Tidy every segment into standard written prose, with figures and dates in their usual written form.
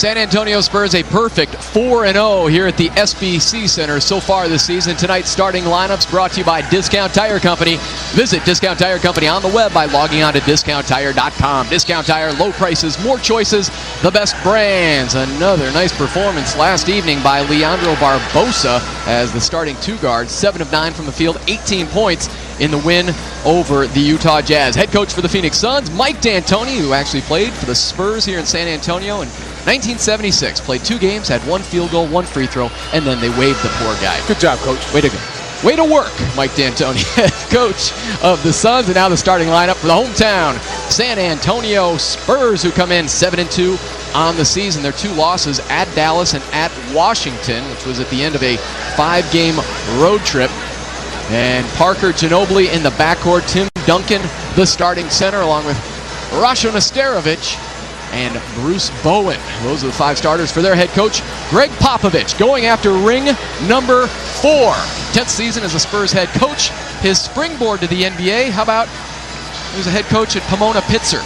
San Antonio Spurs a perfect 4-0 here at the SBC Center so far this season. Tonight's starting lineups brought to you by Discount Tire Company. Visit Discount Tire Company on the web by logging on to discounttire.com. Discount Tire, low prices, more choices, the best brands. Another nice performance last evening by Leandro Barbosa as the starting two guards, 7 of 9 from the field, 18 points in the win over the Utah Jazz. Head coach for the Phoenix Suns, Mike D'Antoni, who actually played for the Spurs here in San Antonio in 1976. Played 2 games, had 1 field goal, 1 free throw, and then they waived the poor guy. Good job, coach. Way to go. Way to work, Mike D'Antoni, head coach of the Suns, and now the starting lineup for the hometown San Antonio Spurs, who come in 7-2 on the season. Their 2 losses at Dallas and at Washington, which was at the end of a 5-game road trip. And Parker Ginobili in the backcourt, Tim Duncan, the starting center, along with Rasho Nesterovic and Bruce Bowen. Those are the 5 starters for their head coach, Greg Popovich, going after ring number 4. 10th season as a Spurs head coach. His springboard to the NBA, how about he was a head coach at Pomona Pitzer.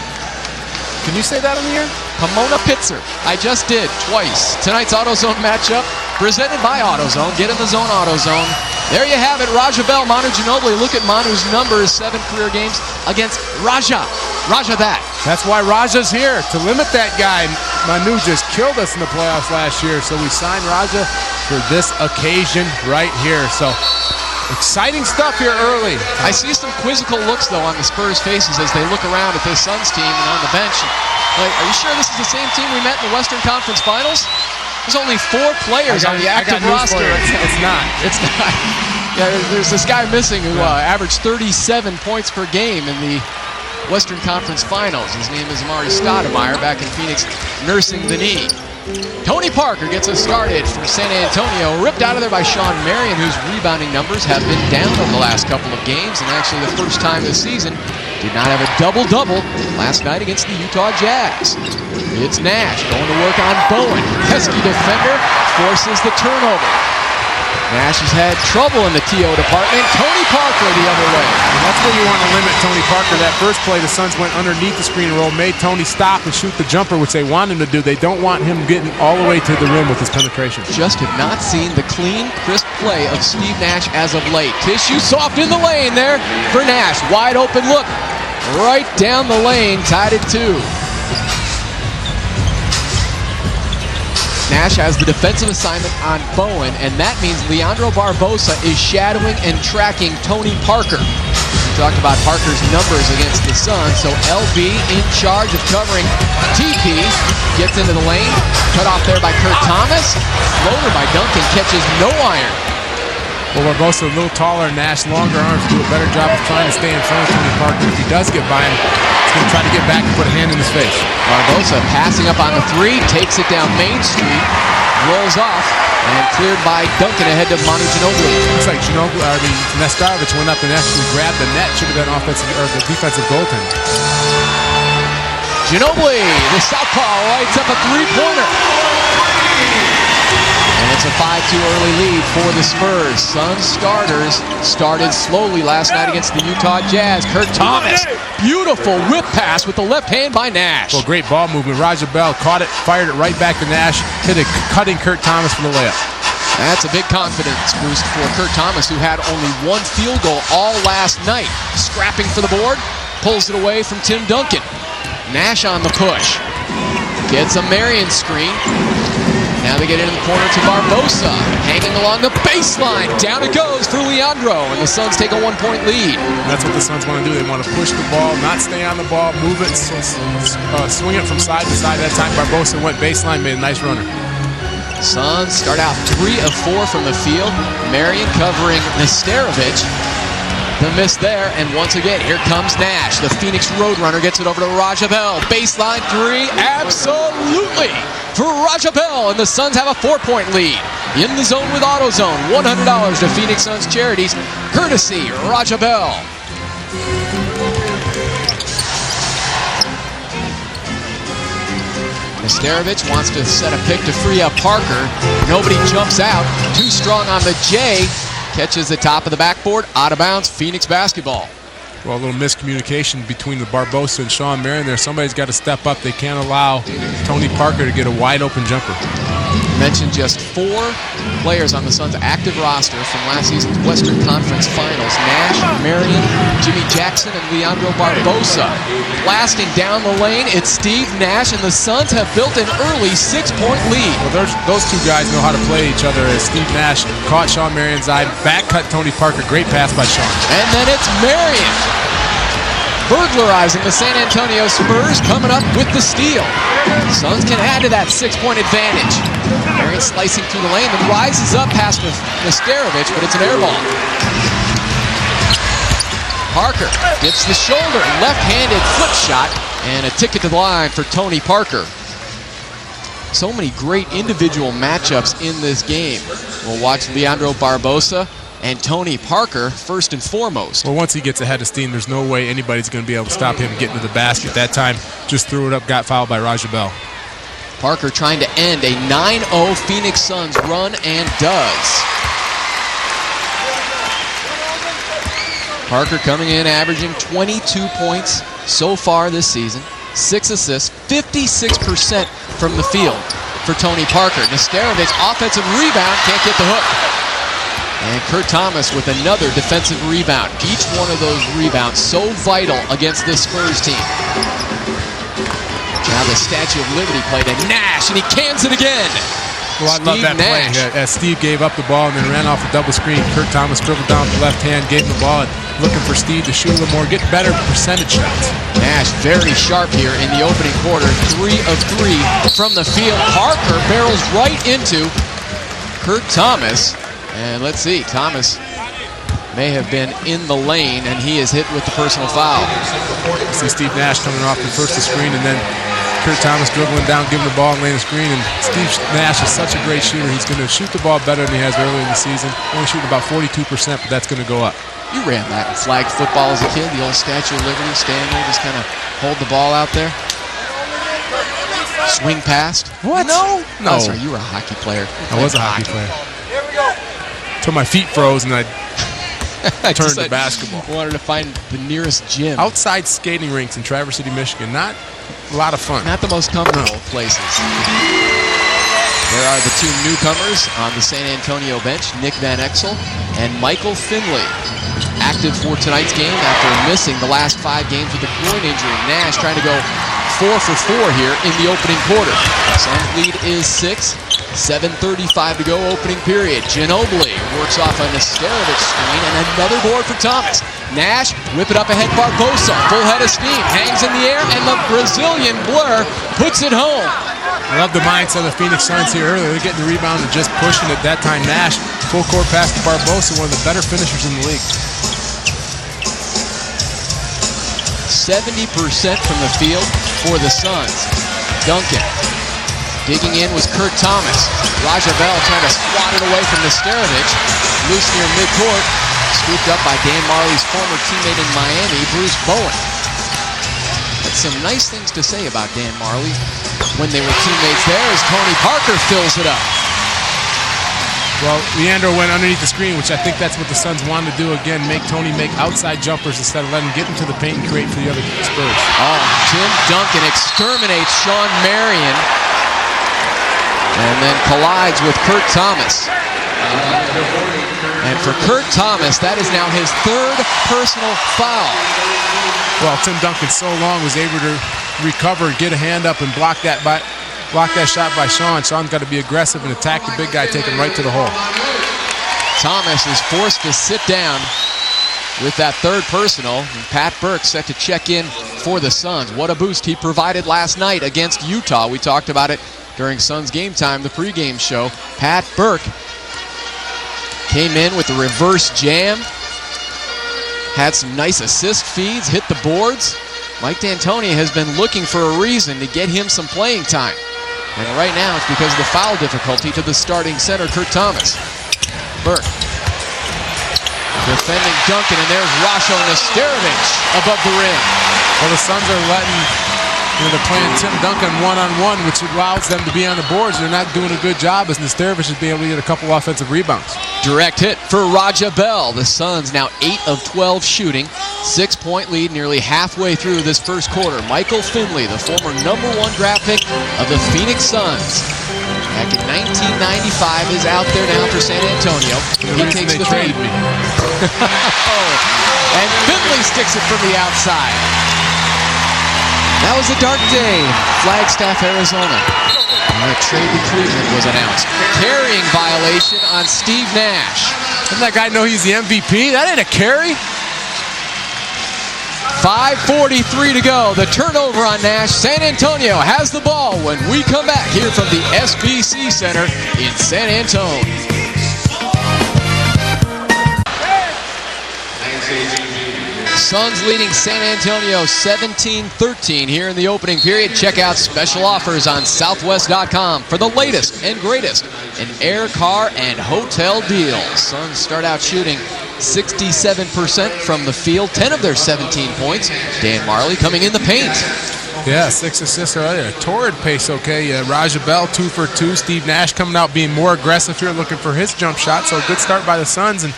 Can you say that on the air? Pomona Pitzer. I just did, twice. Tonight's AutoZone matchup, presented by AutoZone. Get in the zone, AutoZone. There you have it, Raja Bell, Manu Ginobili. Look at Manu's numbers, 7 career games against Raja. Raja that. That's why Raja's here, to limit that guy. Manu just killed us in the playoffs last year, so we signed Raja for this occasion right here. So, exciting stuff here early. I see some quizzical looks, though, on the Spurs' faces as they look around at this Suns team and on the bench. Like, are you sure this is the same team we met in the Western Conference Finals? There's only 4 players on the active roster. It's not. It's not. Yeah, there's this guy missing who averaged 37 points per game in the Western Conference Finals. His name is Amari Stoudemire, back in Phoenix, nursing the knee. Tony Parker gets us started for San Antonio, ripped out of there by Sean Marion, whose rebounding numbers have been down over the last couple of games, and actually the first time this season did not have a double-double last night against the Utah Jazz. It's Nash going to work on Bowen. Pesky defender forces the turnover. Nash has had trouble in the TO department. Tony Parker the other way. And that's where you want to limit Tony Parker. That first play, the Suns went underneath the screen roll, made Tony stop and shoot the jumper, which they want him to do. They don't want him getting all the way to the rim with his penetration. Just have not seen the clean, crisp play of Steve Nash as of late. Tissue soft in the lane there for Nash. Wide open look right down the lane, tied at 2. Nash has the defensive assignment on Bowen, and that means Leandro Barbosa is shadowing and tracking Tony Parker. We talked about Parker's numbers against the Suns, so LB in charge of covering TP, gets into the lane, cut off there by Kurt Thomas, floater by Duncan, catches no iron. Well, Barbosa a little taller, Nash longer arms, do a better job of trying to stay in front of Tony Parker. If he does get by him, he's going to try to get back and put a hand in his face. Barbosa passing up on the 3, takes it down Main Street, rolls off, and cleared by Duncan ahead of Manu Ginobili. Looks like Nesterovic went up and actually grabbed the net. Should have been offensive or the defensive goaltender. Ginobili, the southpaw, lights up a 3-pointer. And it's a 5-2 early lead for the Spurs. Suns starters started slowly last night against the Utah Jazz. Kurt Thomas, beautiful whip pass with the left hand by Nash. Well, great ball movement. Raja Bell caught it, fired it right back to Nash, hit it, cutting Kurt Thomas for the layup. That's a big confidence boost for Kurt Thomas, who had only 1 field goal all last night. Scrapping for the board, pulls it away from Tim Duncan. Nash on the push. Gets a Marion screen. Now they get into the corner to Barbosa, hanging along the baseline. Down it goes for Leandro, and the Suns take a 1-point lead. That's what the Suns want to do. They want to push the ball, not stay on the ball, move it, swing it from side to side. That time Barbosa went baseline, made a nice runner. Suns start out 3 of 4 from the field. Marion covering Nesterovic. The miss there, and once again, here comes Nash. The Phoenix Roadrunner gets it over to Raja Bell. Baseline 3, absolutely, for Raja Bell, and the Suns have a 4-point lead. In the zone with AutoZone, $100 to Phoenix Suns charities, courtesy Raja Bell. Nesterovic wants to set a pick to free up Parker. Nobody jumps out. Too strong on the J. Catches the top of the backboard, out of bounds, Phoenix basketball. Well, a little miscommunication between the Barbosa and Sean Marion there. Somebody's got to step up. They can't allow Tony Parker to get a wide open jumper. Mentioned just 4 players on the Suns' active roster from last season's Western Conference Finals. Nash, Marion, Jimmy Jackson, and Leandro Barbosa. Blasting down the lane, it's Steve Nash, and the Suns have built an early 6-point lead. Well, those two guys know how to play each other, as Steve Nash caught Sean Marion's eye, back cut Tony Parker. Great pass by Sean. And then it's Marion burglarizing the San Antonio Spurs, coming up with the steal. Suns can add to that 6-point advantage. Marion slicing through the lane, then rises up past Nasterovic, but it's an air ball. Parker gets the shoulder, left-handed flip shot, and a ticket to the line for Tony Parker. So many great individual matchups in this game. We'll watch Leandro Barbosa and Tony Parker first and foremost. Well, once he gets ahead of steam, there's no way anybody's going to be able to stop him getting to the basket. That time, just threw it up, got fouled by Raja Bell. Parker trying to end a 9-0 Phoenix Suns run, and does. Parker coming in averaging 22 points so far this season, 6 assists, 56% from the field for Tony Parker. Nasterovic, offensive rebound, can't get the hook. And Kurt Thomas with another defensive rebound. Each one of those rebounds so vital against this Spurs team. Now the Statue of Liberty play to Nash, and he cans it again. Well, I love that play. As Steve gave up the ball and then ran off a double screen, Kurt Thomas dribbled down with the left hand, gave him the ball, and looking for Steve to shoot a little more, get better percentage shots. Nash very sharp here in the opening quarter. 3 of 3 from the field. Parker barrels right into Kurt Thomas. And let's see, Thomas may have been in the lane, and he is hit with the personal foul. See Steve Nash coming off the first screen, and then Kurt Thomas dribbling down, giving the ball and laying the screen. And Steve Nash is such a great shooter. He's going to shoot the ball better than he has earlier in the season. Only shooting about 42%, but that's going to go up. You ran that in flag football as a kid, the old Statue of Liberty, stand there, just kind of hold the ball out there. Swing past. What? No. No. Oh, sorry, you were a hockey player. I was a hockey player. Here we go. Till my feet froze and I turned to basketball. Wanted to find the nearest gym. Outside skating rinks in Traverse City, Michigan. Not a lot of fun. Not the most comfortable places. There are the 2 newcomers on the San Antonio bench, Nick Van Exel and Michael Finley. Active for tonight's game after missing the last 5 games with a groin injury. Nash trying to go 4 for 4 here in the opening quarter. Suns lead is 6. 7:35 to go, opening period. Ginobili works off a Nasterovic screen, and another board for Thomas. Nash, whip it up ahead, Barbosa, full head of steam, hangs in the air, and the Brazilian Blur puts it home. I love the mindset of the Phoenix Suns here earlier. They're getting the rebound and just pushing it. That time Nash, full court pass to Barbosa, one of the better finishers in the league. 70% from the field for the Suns. Duncan. Digging in was Kurt Thomas. Raja Bell trying to swat it away from Nasterovic. Loose near midcourt. Scooped up by Dan Marley's former teammate in Miami, Bruce Bowen. Had some nice things to say about Dan Marley when they were teammates there as Tony Parker fills it up. Well, Leandro went underneath the screen, which I think that's what the Suns wanted to do again, make Tony make outside jumpers instead of letting him get into the paint and create for the other Spurs. Oh, Tim Duncan exterminates Sean Marion. And then collides with Kurt Thomas. And for Kurt Thomas, that is now his 3rd personal foul. Well, Tim Duncan so long was able to recover, get a hand up, and block that shot by Sean. Sean's got to be aggressive and attack the big guy, take him right to the hole. Thomas is forced to sit down with that 3rd personal. And Pat Burke set to check in for the Suns. What a boost he provided last night against Utah. We talked about it during Suns Game Time, the pregame show. Pat Burke came in with a reverse jam, had some nice assist feeds, hit the boards. Mike D'Antoni has been looking for a reason to get him some playing time. And right now it's because of the foul difficulty to the starting center, Kurt Thomas. Burke defending Duncan, and there's Rasho Nasterovic above the rim. Well, the Suns are letting they're playing Tim Duncan one-on-one, which allows them to be on the boards. They're not doing a good job as Nastarovich is being able to get a couple offensive rebounds. Direct hit for Raja Bell. The Suns now 8 of 12 shooting. 6-point lead nearly halfway through this first quarter. Michael Finley, the former #1 draft pick of the Phoenix Suns, back in 1995, is out there now for San Antonio. He takes the feed. And Finley sticks it from the outside. That was a dark day, Flagstaff, Arizona. And a trade to Cleveland was announced. Carrying violation on Steve Nash. Doesn't that guy know he's the MVP? That ain't a carry. 5:43 to go. The turnover on Nash. San Antonio has the ball when we come back here from the SBC Center in San Antonio. Suns leading San Antonio 17-13 here in the opening period. Check out special offers on Southwest.com for the latest and greatest in air, car, and hotel deals. Suns start out shooting 67% from the field, 10 of their 17 points. Dan Marley coming in the paint. Yeah, 6 assists earlier. Torrid pace, okay. Raja Bell, 2 for 2. Steve Nash coming out being more aggressive here, looking for his jump shot. So a good start by the Suns, and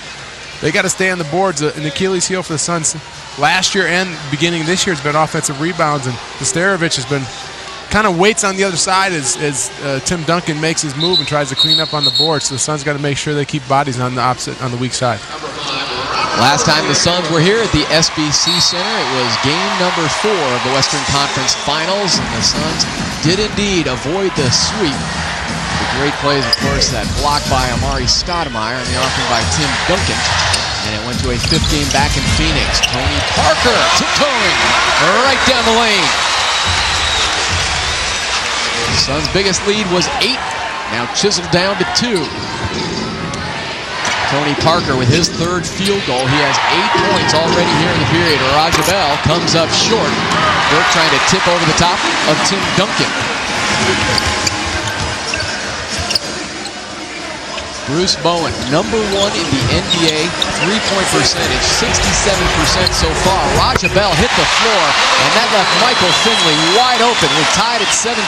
they got to stay on the boards. An Achilles heel for the Suns last year and beginning of this year has been offensive rebounds, and Nastarovich has been kind of waits on the other side as Tim Duncan makes his move and tries to clean up on the board. So the Suns got to make sure they keep bodies on the weak side. Last time the Suns were here at the SBC Center, it was game number 4 of the Western Conference Finals, and the Suns did indeed avoid the sweep. The great plays, of course, that block by Amari Stoudemire and the offering by Tim Duncan. And it went to a 5th game back in Phoenix. Tony Parker tiptoeing right down the lane. The Suns' biggest lead was 8, now chiseled down to 2. Tony Parker with his 3rd field goal. He has 8 points already here in the period. Raja Bell comes up short. Burke trying to tip over the top of Tim Duncan. Bruce Bowen, #1 in the NBA, 3-point percentage, 67% so far. Raja Bell hit the floor, and that left Michael Finley wide open. We're tied at 17.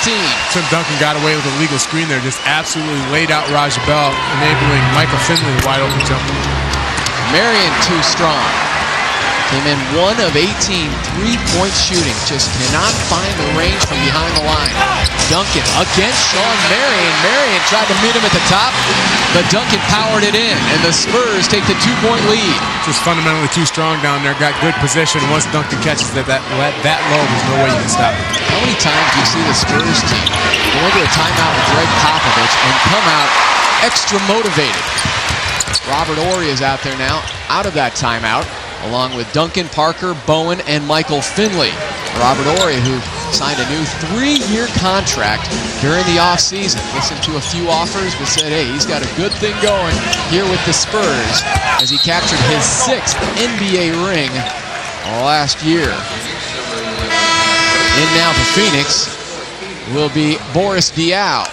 Tim Duncan got away with a legal screen there, just absolutely laid out Raja Bell, enabling Michael Finley a wide open jumper. Marion too strong. Came in 1 of 18 3-point shooting. Just cannot find the range from behind the line. Duncan against Sean Marion. Marion tried to meet him at the top, but Duncan powered it in, and the Spurs take the 2-point lead. Just fundamentally too strong down there. Got good position. Once Duncan catches it that low, there's no way you can stop it. How many times do you see the Spurs team go into a timeout with Greg Popovich and come out extra motivated? Robert Horry is out there now, out of that timeout, along with Duncan, Parker, Bowen, and Michael Finley. Robert Horry, who signed a new 3-year contract during the offseason. Listened to a few offers, but said, hey, he's got a good thing going here with the Spurs as he captured his 6th NBA ring last year. In now for Phoenix will be Boris Diaw,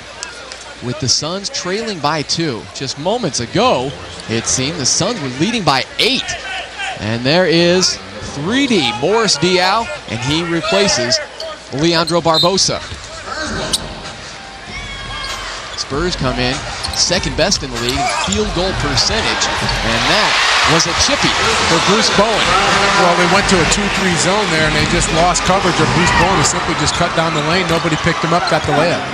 with the Suns trailing by 2. Just moments ago, it seemed the Suns were leading by 8. And there is 3D Boris Diaw, and he replaces Leandro Barbosa. Spurs come in 2nd best in the league, field goal percentage, and that was a chippy for Bruce Bowen. Well, they went to a 2-3 zone there, and they just lost coverage of Bruce Bowen, who simply just cut down the lane. Nobody picked him up, got the layup.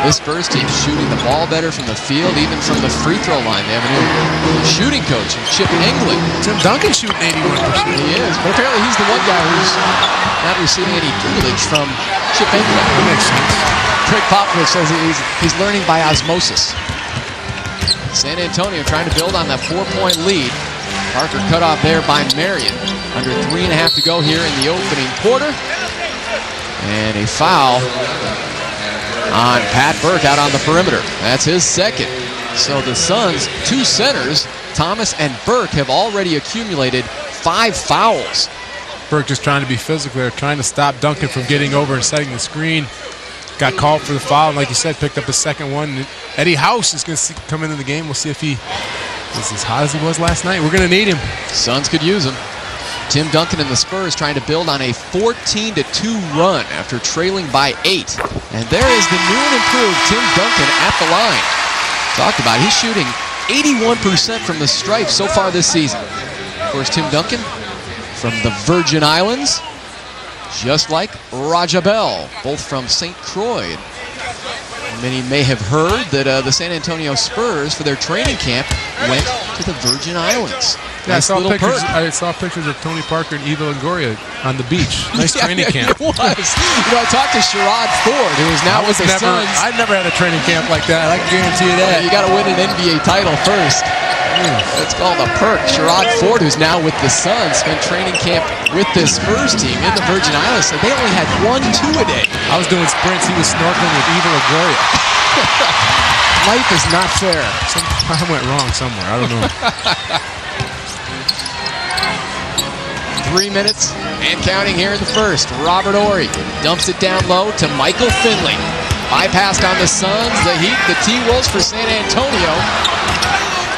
This Spurs team shooting the ball better from the field, even from the free throw line. They have a new shooting coach, Chip Englund. Tim Duncan shooting 81%. He is, but apparently he's the one guy who's not receiving any tutelage from Chip Englund. That makes sense. Greg Popovich says he's learning by osmosis. San Antonio trying to build on that 4-point lead. Parker cut off there by Marion. Under 3.5 to go here in the opening quarter. And a foul on Pat Burke out on the perimeter. That's his 2nd. So the Suns, 2 centers, Thomas and Burke, have already accumulated 5 fouls. Burke just trying to be physical there, trying to stop Duncan from getting over and setting the screen. Got called for the foul, and like you said, picked up his 2nd one. Eddie House is going to come into the game. We'll see if he is as hot as he was last night. We're going to need him. Suns could use him. Tim Duncan and the Spurs trying to build on a 14-2 run after trailing by 8. And there is the new and improved Tim Duncan at the line. Talked about, he's shooting 81% from the stripe so far this season. Of course, Tim Duncan from the Virgin Islands, just like Raja Bell, both from St. Croix. Many may have heard that the San Antonio Spurs, for their training camp, went to the Virgin Islands. Yeah, Nice I saw pictures of Tony Parker and Eva Longoria on the beach. Nice training camp. It was. I talked to Sherrod Ford, who is now with the Suns. I've never had a training camp like that. I can guarantee you that. You got to win an NBA title first. It's called a perk. Sherrod Ford, who's now with the Suns, spent training camp with this Spurs team in the Virgin Islands. So they only had 1-2 a day. I was doing sprints. He was snorkeling with Eva Longoria. Life is not fair. I went wrong somewhere. I don't know. 3 minutes and counting here in the first. Robert Horry dumps it down low to Michael Finley. Bypassed on the Suns. The Heat, the T-Wolves for San Antonio.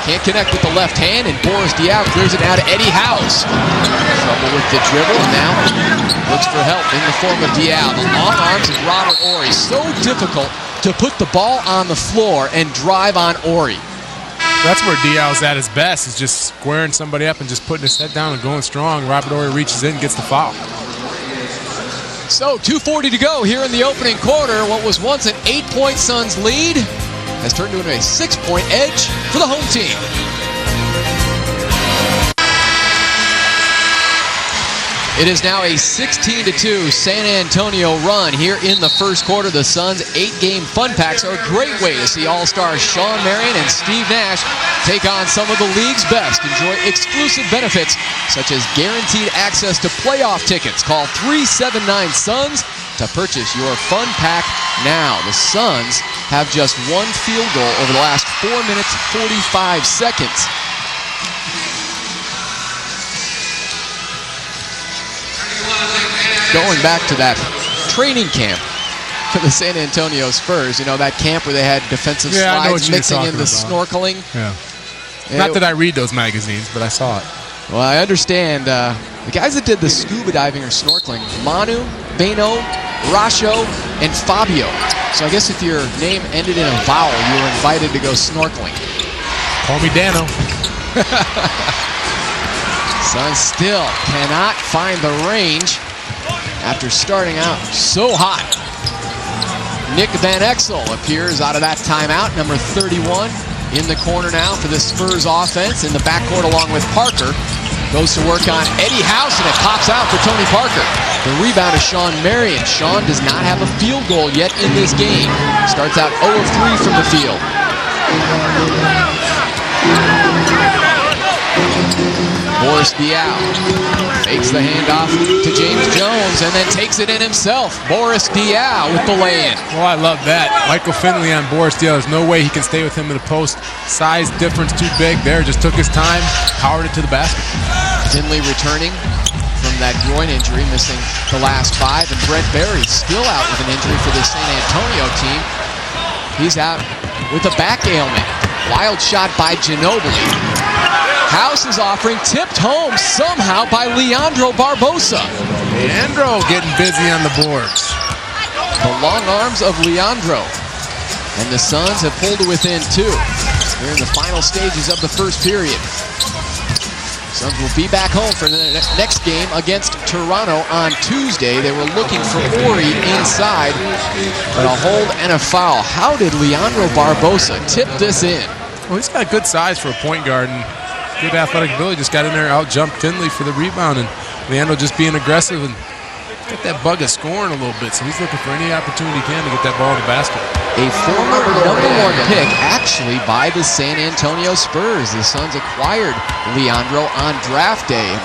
Can't connect with the left hand, and Boris Diaw clears it out to Eddie House. Trouble with the dribble, and now looks for help in the form of Diaw. The long arms of Robert Horry. So difficult to put the ball on the floor and drive on Horry. That's where Diaw's at his best, is just squaring somebody up and just putting his head down and going strong. Robert Horry reaches in and gets the foul. So 2:40 to go here in the opening quarter. What was once an 8-point Suns lead has turned into a 6-point edge for the home team. It is now a 16-2 San Antonio run here in the first quarter. The Suns' 8-game fun packs are a great way to see All-Stars Shawn Marion and Steve Nash take on some of the league's best. Enjoy exclusive benefits such as guaranteed access to playoff tickets. Call 379-SUNS to purchase your fun pack now. The Suns have just one field goal over the last 4 minutes, 45 seconds. Going back to that training camp for the San Antonio Spurs, you know, that camp where they had defensive slides mixing in the snorkeling. Yeah. Not that I read those magazines, but I saw it. Well, I understand the guys that did the scuba diving or snorkeling, Manu, Beno, Rasho, and Fabio. So I guess if your name ended in a vowel, you were invited to go snorkeling. Call me Dano. Suns still cannot find the range after starting out so hot. Nick Van Exel appears out of that timeout, number 31, in the corner now for the Spurs offense in the backcourt along with Parker. Goes to work on Eddie House, and it pops out for Tony Parker. The rebound is Shawn Marion. Shawn does not have a field goal yet in this game. Starts out 0 of 3 from the field. Boris Diaw fakes the handoff to James Jones and then takes it in himself. Boris Diaw with the lay-in. Well, I love that. Michael Finley on Boris Diaw. There's no way he can stay with him in the post. Size difference too big there. Just took his time, powered it to the basket. Finley returning from that groin injury, missing the last 5. And Brent Berry still out with an injury for the San Antonio team. He's out with a back ailment. Wild shot by Ginobili. House is offering, tipped home somehow by Leandro Barbosa. Leandro getting busy on the boards. The long arms of Leandro. And the Suns have pulled to within 2. They're in the final stages of the first period. Suns will be back home for the next game against Toronto on Tuesday. They were looking for Horry inside, but a hold and a foul. How did Leandro Barbosa tip this in? Well, he's got good size for a point guard and good athletic ability. Just got in there, out-jumped Finley for the rebound, and Leandro just being aggressive and get that bug of scoring a little bit. So he's looking for any opportunity he can to get that ball in the basket. A former #1 pick, actually, by the San Antonio Spurs. The Suns acquired Leandro on draft day.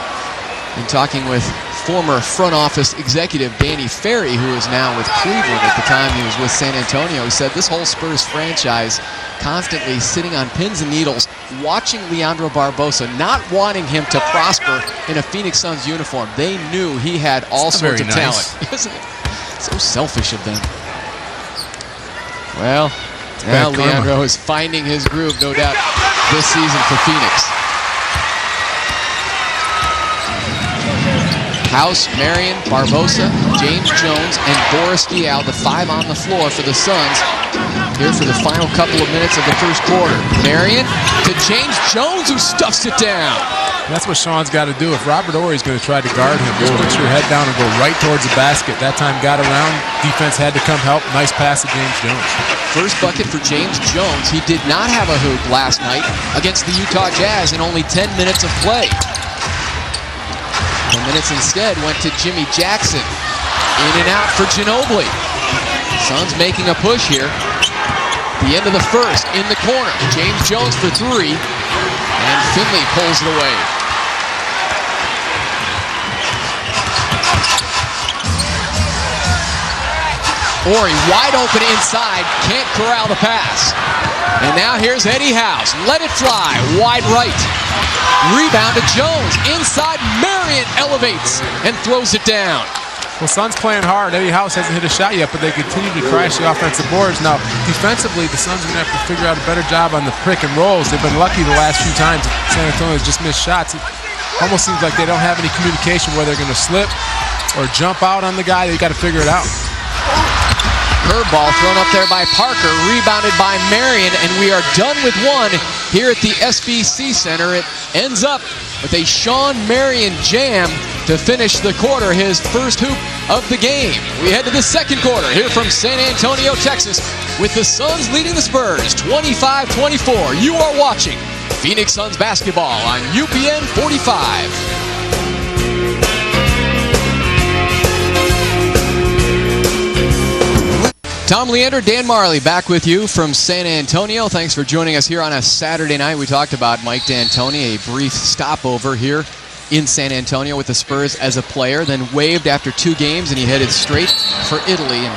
In talking with former front office executive Danny Ferry, who is now with Cleveland at the time he was with San Antonio, he said this whole Spurs franchise constantly sitting on pins and needles, watching Leandro Barbosa, not wanting him to prosper in a Phoenix Suns uniform. They knew he had all sorts of talent. Isn't it? So selfish of them. Well, now Leandro is finding his groove, no doubt, this season for Phoenix. House, Marion, Barbosa, James Jones, and Boris Diaw, the 5 on the floor for the Suns. Here for the final couple of minutes of the first quarter. Marion to James Jones, who stuffs it down. That's what Sean's got to do. If Robert Horry's going to try to guard him, just put your head down and go right towards the basket. That time got around. Defense had to come help. Nice pass to James Jones. First bucket for James Jones. He did not have a hoop last night against the Utah Jazz in only 10 minutes of play. The minutes instead went to Jimmy Jackson. In and out for Ginobili. Suns making a push here. The end of the first, in the corner. James Jones for 3, and Finley pulls it away. Horry wide open inside, can't corral the pass. And now here's Eddie House. Let it fly, wide right. Rebound to Jones. Inside, Marion elevates and throws it down. Well, Suns playing hard. Eddie House hasn't hit a shot yet, but they continue to crash the offensive boards. Now, defensively, the Suns are going to have to figure out a better job on the pick and rolls. They've been lucky the last few times. San Antonio's just missed shots. It almost seems like they don't have any communication where they're going to slip or jump out on the guy. They've got to figure it out. Curveball thrown up there by Parker, rebounded by Marion, and we are done with one here at the SBC Center. It ends up with a Sean Marion jam to finish the quarter, his first hoop of the game. We head to the second quarter here from San Antonio, Texas, with the Suns leading the Spurs 25-24. You are watching Phoenix Suns basketball on UPN 45. Tom Leander, Dan Marley back with you from San Antonio. Thanks for joining us here on a Saturday night. We talked about Mike D'Antoni, a brief stopover here in San Antonio with the Spurs as a player, then waived after 2 games, and he headed straight for Italy. And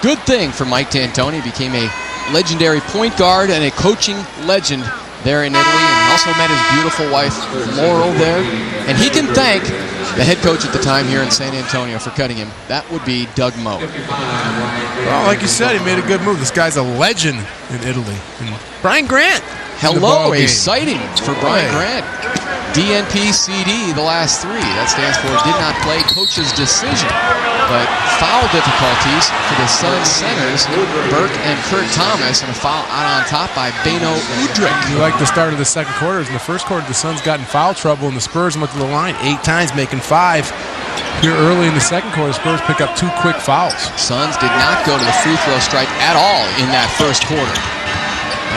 good thing for Mike D'Antoni. He became a legendary point guard and a coaching legend there in Italy, and also met his beautiful wife, Laurel, there. And he can thank the head coach at the time here in San Antonio for cutting him. That would be Doug Moe. Well, like you said, he made a good move. This guy's a legend in Italy. And Brian Grant. Hello, a sighting for Brian Grant. DNP CD, the last 3. That stands for did not play, coach's decision. But foul difficulties for the Suns centers, Burke and Kurt Thomas, and a foul out on top by Beno Udrih. You like the start of the second quarter. In the first quarter, the Suns got in foul trouble, and the Spurs went to the line 8 times, making 5. Here early in the second quarter, Spurs pick up 2 quick fouls. Suns did not go to the free throw stripe at all in that first quarter.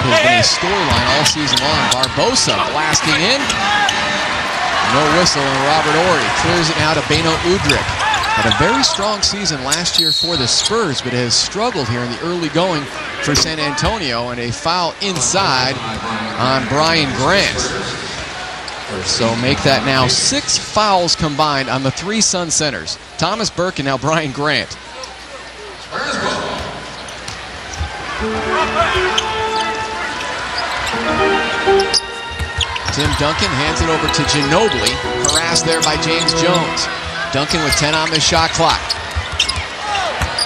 That has been a storyline all season long. Barbosa blasting in. No whistle, and Robert Horry clears it now to Beno Udrih. Had a very strong season last year for the Spurs, but has struggled here in the early going for San Antonio, and a foul inside on Brian Grant. So make that now 6 fouls combined on the 3 Sun centers. Thomas Burke and now Brian Grant. Tim Duncan hands it over to Ginobili, harassed there by James Jones. Duncan with 10 on the shot clock.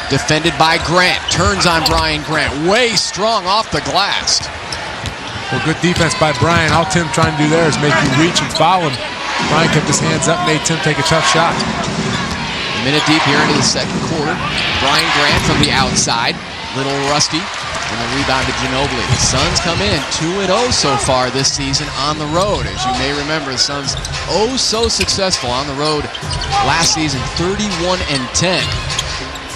Defended by Grant, turns on Brian Grant, way strong off the glass. Well, good defense by Brian. All Tim trying to do there is make you reach and foul him. Brian kept his hands up, made Tim take a tough shot. A minute deep here into the second quarter. Brian Grant from the outside, little rusty. And the rebound to Ginobili. The Suns come in 2-0 so far this season on the road. As you may remember, the Suns so successful on the road last season, 31-10.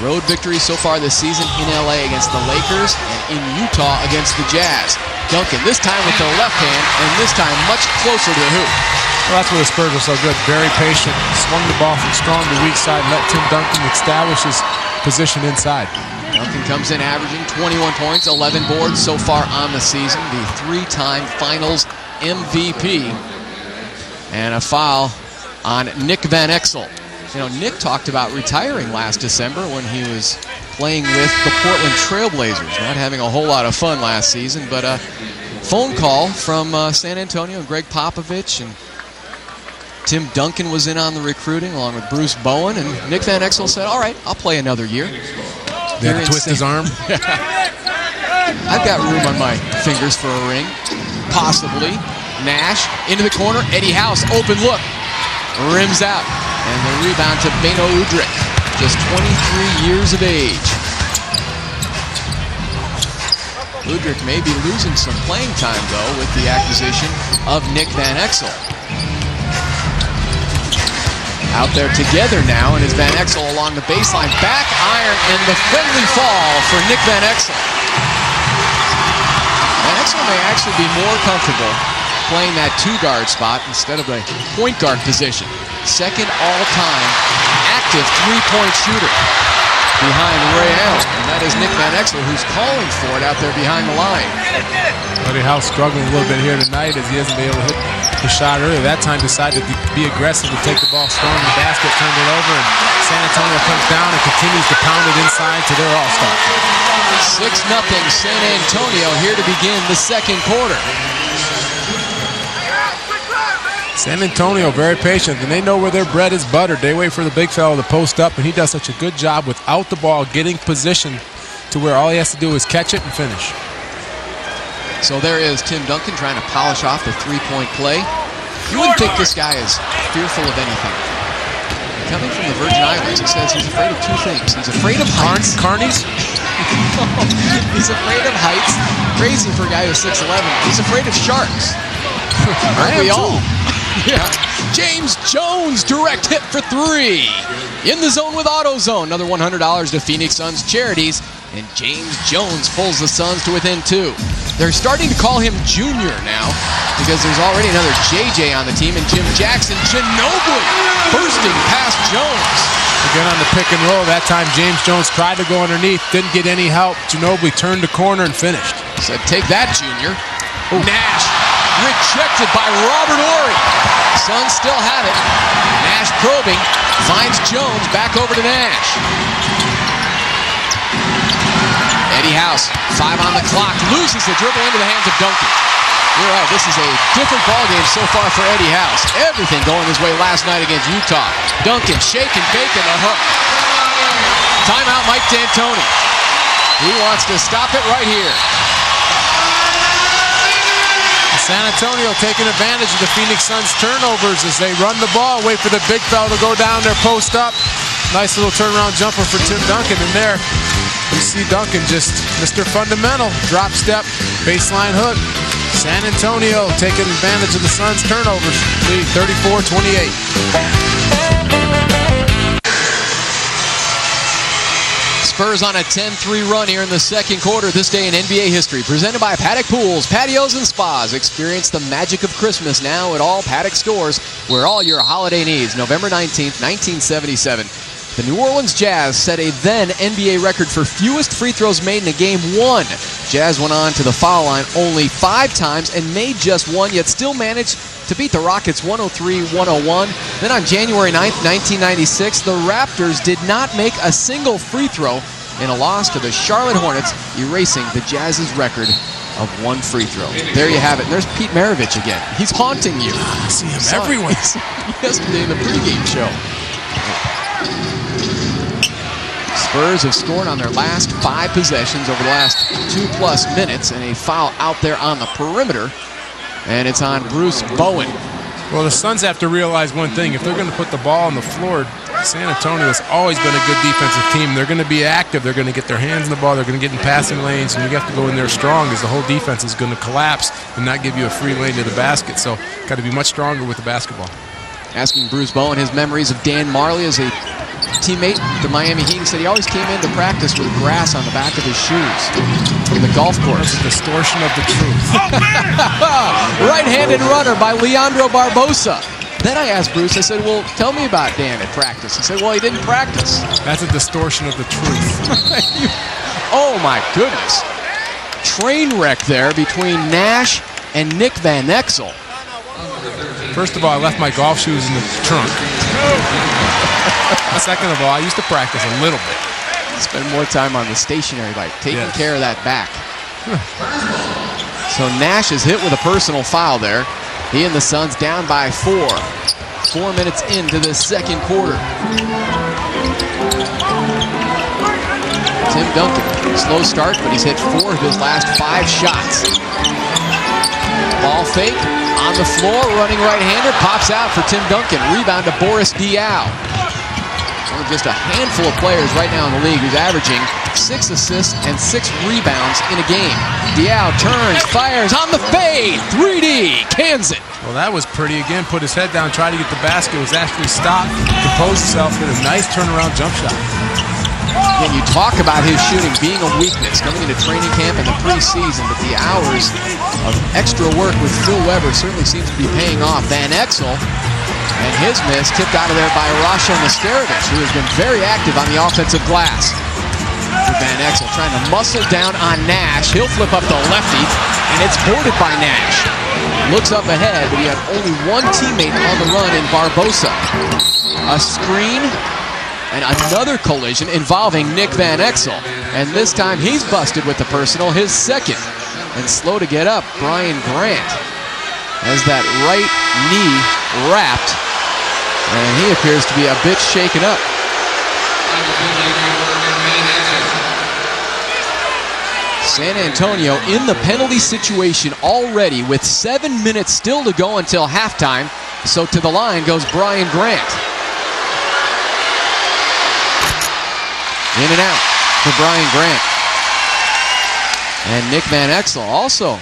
Road victories so far this season in LA against the Lakers and in Utah against the Jazz. Duncan, this time with the left hand, and this time much closer to the hoop. Well, that's where the Spurs were so good. Very patient. Swung the ball from strong to weak side. Let Tim Duncan establish his position inside. Duncan comes in averaging 21 points, 11 boards so far on the season. The 3-time Finals MVP. And a foul on Nick Van Exel. You know, Nick talked about retiring last December when he was playing with the Portland Trailblazers. Not having a whole lot of fun last season, but a phone call from San Antonio, Greg Popovich, and Tim Duncan was in on the recruiting along with Bruce Bowen, and Nick Van Exel said, all right, I'll play another year. They had to twist his arm. I've got room on my fingers for a ring. Possibly. Nash into the corner. Eddie House, open look. Rims out. And the rebound to Beno Udrih, just 23 years of age. Udrih may be losing some playing time, though, with the acquisition of Nick Van Exel. Out there together now, and is Van Exel along the baseline. Back iron and the friendly fall for Nick Van Exel. Van Exel may actually be more comfortable playing that two-guard spot instead of the point guard position. Second all-time active three-point shooter behind Ray Allen. And that is Nick Van Exel, who's calling for it out there behind the line. Eddie House struggling a little bit here tonight as he hasn't been able to hit the shot earlier. That time decided to be aggressive and take the ball strong in the basket, turned it over, and San Antonio comes down and continues to pound it inside to their all-star. 6-0 San Antonio here to begin the second quarter. San Antonio very patient, and they know where their bread is buttered. They wait for the big fellow to post up, and he does such a good job without the ball getting position to where all he has to do is catch it and finish. So there is Tim Duncan trying to polish off the three-point play. You wouldn't think this guy is fearful of anything. Coming from the Virgin Islands, he says he's afraid of two things. He's afraid of heights. Carnies? He's afraid of heights. Crazy for a guy who's 6'11". He's afraid of sharks. Aren't we all? Yeah. James Jones, direct hit for three. In the zone with AutoZone. Another $100 to Phoenix Suns charities. And James Jones pulls the Suns to within 2. They're starting to call him Junior now because there's already another JJ on the team, and Jim Jackson, Ginobili bursting past Jones. Again on the pick and roll. That time James Jones tried to go underneath, didn't get any help. Ginobili turned the corner and finished. Said, take that, Junior. Ooh. Nash rejected by Robert Horry. Suns still have it. Nash probing, finds Jones, back over to Nash. Eddie House, 5 on the clock, loses the dribble into the hands of Duncan. You're right, this is a different ballgame so far for Eddie House. Everything going his way last night against Utah. Duncan shaking, baking the hook. Timeout, Mike D'Antoni. He wants to stop it right here. San Antonio taking advantage of the Phoenix Suns turnovers as they run the ball, wait for the big fella to go down there, post up. Nice little turnaround jumper for Tim Duncan, and there you see Duncan just Mr. Fundamental, drop step, baseline hook. San Antonio taking advantage of the Suns turnovers, lead 34-28. Spurs on a 10-3 run here in the second quarter this day in NBA history. Presented by Paddock Pools, Patios, and Spas. Experience the magic of Christmas now at all Paddock stores where all your holiday needs. November 19th, 1977. The New Orleans Jazz set a then NBA record for fewest free throws made in a game won. Jazz went on to the foul line only 5 times and made just 1, yet still managed to beat the Rockets 103-101. Then on January 9th, 1996, the Raptors did not make a single free throw in a loss to the Charlotte Hornets, erasing the Jazz's record of 1 free throw. There you have it. And there's Pete Maravich again. He's haunting you. I see him everywhere. Yesterday in the pregame show. Spurs have scored on their last 5 possessions over the last 2+ minutes, and a foul out there on the perimeter. And it's on Bruce Bowen. Well, the Suns have to realize one thing. If they're going to put the ball on the floor, San Antonio has always been a good defensive team. They're going to be active. They're going to get their hands on the ball. They're going to get in passing lanes, and you have to go in there strong because the whole defense is going to collapse and not give you a free lane to the basket. So, got to be much stronger with the basketball. Asking Bruce Bowen his memories of Dan Marley as a teammate, the Miami Heat, said he always came into practice with grass on the back of his shoes from the golf course. That's a distortion of the truth. Right-handed runner by Leandro Barbosa. Then I asked Bruce, I said, well, tell me about Dan at practice. He said, well, he didn't practice. That's a distortion of the truth. Oh, my goodness. Train wreck there between Nash and Nick Van Exel. First of all, I left my golf shoes in the trunk. Second of all, I used to practice a little bit. Spend more time on the stationary bike, taking care of that back. So Nash is hit with a personal foul there. He and the Suns down by 4. 4 minutes into the second quarter. Tim Duncan, slow start, but he's hit 4 of his last 5 shots. Ball fake. On the floor, running right-hander, pops out for Tim Duncan. Rebound to Boris Diaw. One of just a handful of players right now in the league who's averaging 6 assists and 6 rebounds in a game. Diaw turns, fires on the fade. 3D, cans it. Well, that was pretty. Again, put his head down, tried to get the basket, was actually stopped, composed himself, hit a nice turnaround jump shot. Again, you talk about his shooting being a weakness coming into training camp in the preseason, but the hours of extra work with Phil Weber certainly seems to be paying off. Van Exel and his miss tipped out of there by Rasha Nesterovich, who has been very active on the offensive glass. Van Exel trying to muscle down on Nash. He'll flip up the lefty, and it's boarded by Nash. Looks up ahead, but he had only one teammate on the run in Barbosa. A screen and another collision involving Nick Van Exel. And this time he's busted with the personal, his second. And slow to get up, Brian Grant has that right knee wrapped, and he appears to be a bit shaken up. San Antonio in the penalty situation already with 7 minutes still to go until halftime. So to the line goes Brian Grant. In and out for Brian Grant. And Nick Van Exel also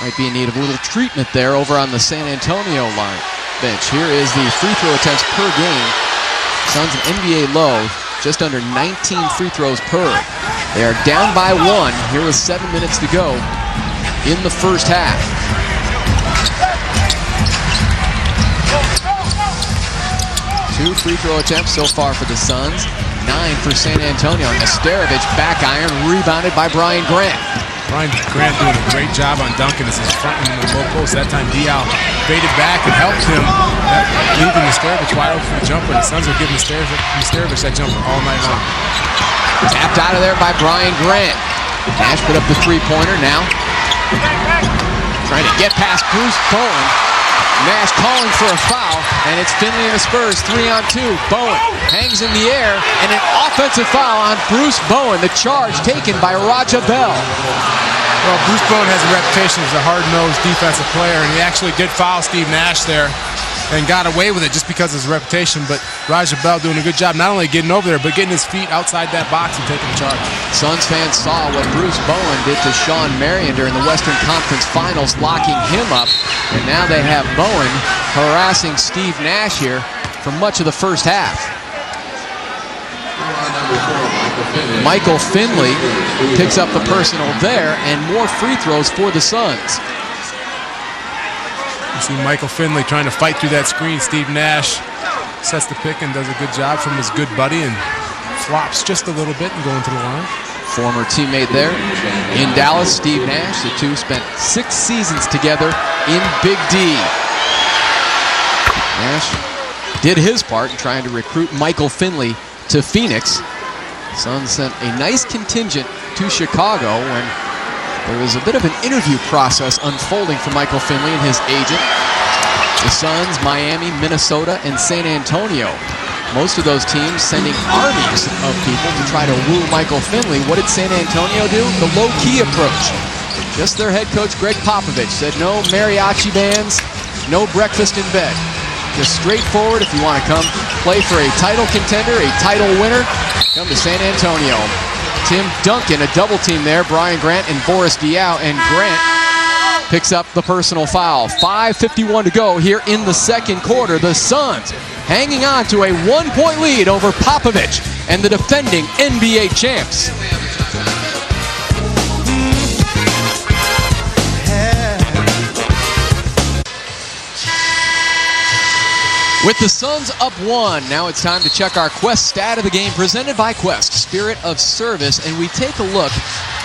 might be in need of a little treatment there over on the San Antonio line bench. Here is the free throw attempts per game. Suns an NBA low, just under 19 free throws per. They are down by 1 here with 7 minutes to go in the first half. Two free throw attempts so far for the Suns. 9 for San Antonio. Nesterovich back iron, rebounded by Brian Grant. Brian Grant doing a great job on Duncan as his front in the low post. That time Diaw faded back and helped him, leaving Nesterovich wide open for the jumper. The Suns are giving Nesterovich that jumper all night long. Tapped out of there by Brian Grant. Nash put up the three-pointer now. Trying to get past Bruce Bowen. Nash calling for a foul, and it's Finley and the Spurs 3-on-2. Bowen hangs in the air, and an offensive foul on Bruce Bowen. The charge taken by Raja Bell. Well, Bruce Bowen has a reputation as a hard-nosed defensive player, and he actually did foul Steve Nash there and got away with it just because of his reputation. But Raja Bell doing a good job not only getting over there, but getting his feet outside that box and taking the charge. Suns fans saw what Bruce Bowen did to Sean Marion during the Western Conference Finals, locking him up. And now they have Bowen harassing Steve Nash here for much of the first half. Michael Finley picks up the personal there, and more free throws for the Suns. You see Michael Finley trying to fight through that screen. Steve Nash sets the pick and does a good job from his good buddy and flops just a little bit and going to the line. Former teammate there in Dallas, Steve Nash. The two spent 6 seasons together in Big D. Nash did his part in trying to recruit Michael Finley to Phoenix. Suns sent a nice contingent to Chicago when there was a bit of an interview process unfolding for Michael Finley and his agent. The Suns, Miami, Minnesota, and San Antonio. Most of those teams sending armies of people to try to woo Michael Finley. What did San Antonio do? The low-key approach. Just their head coach, Greg Popovich, said no mariachi bands, no breakfast in bed. Just straightforward. If you want to come play for a title contender, a title winner, come to San Antonio. Tim Duncan, a double team there. Brian Grant and Boris Diaw, and Grant picks up the personal foul. 5:51 to go here in the second quarter. The Suns hanging on to a 1-point lead over Popovich and the defending NBA champs. With the Suns up 1, now it's time to check our Quest stat of the game presented by Quest, Spirit of Service, and we take a look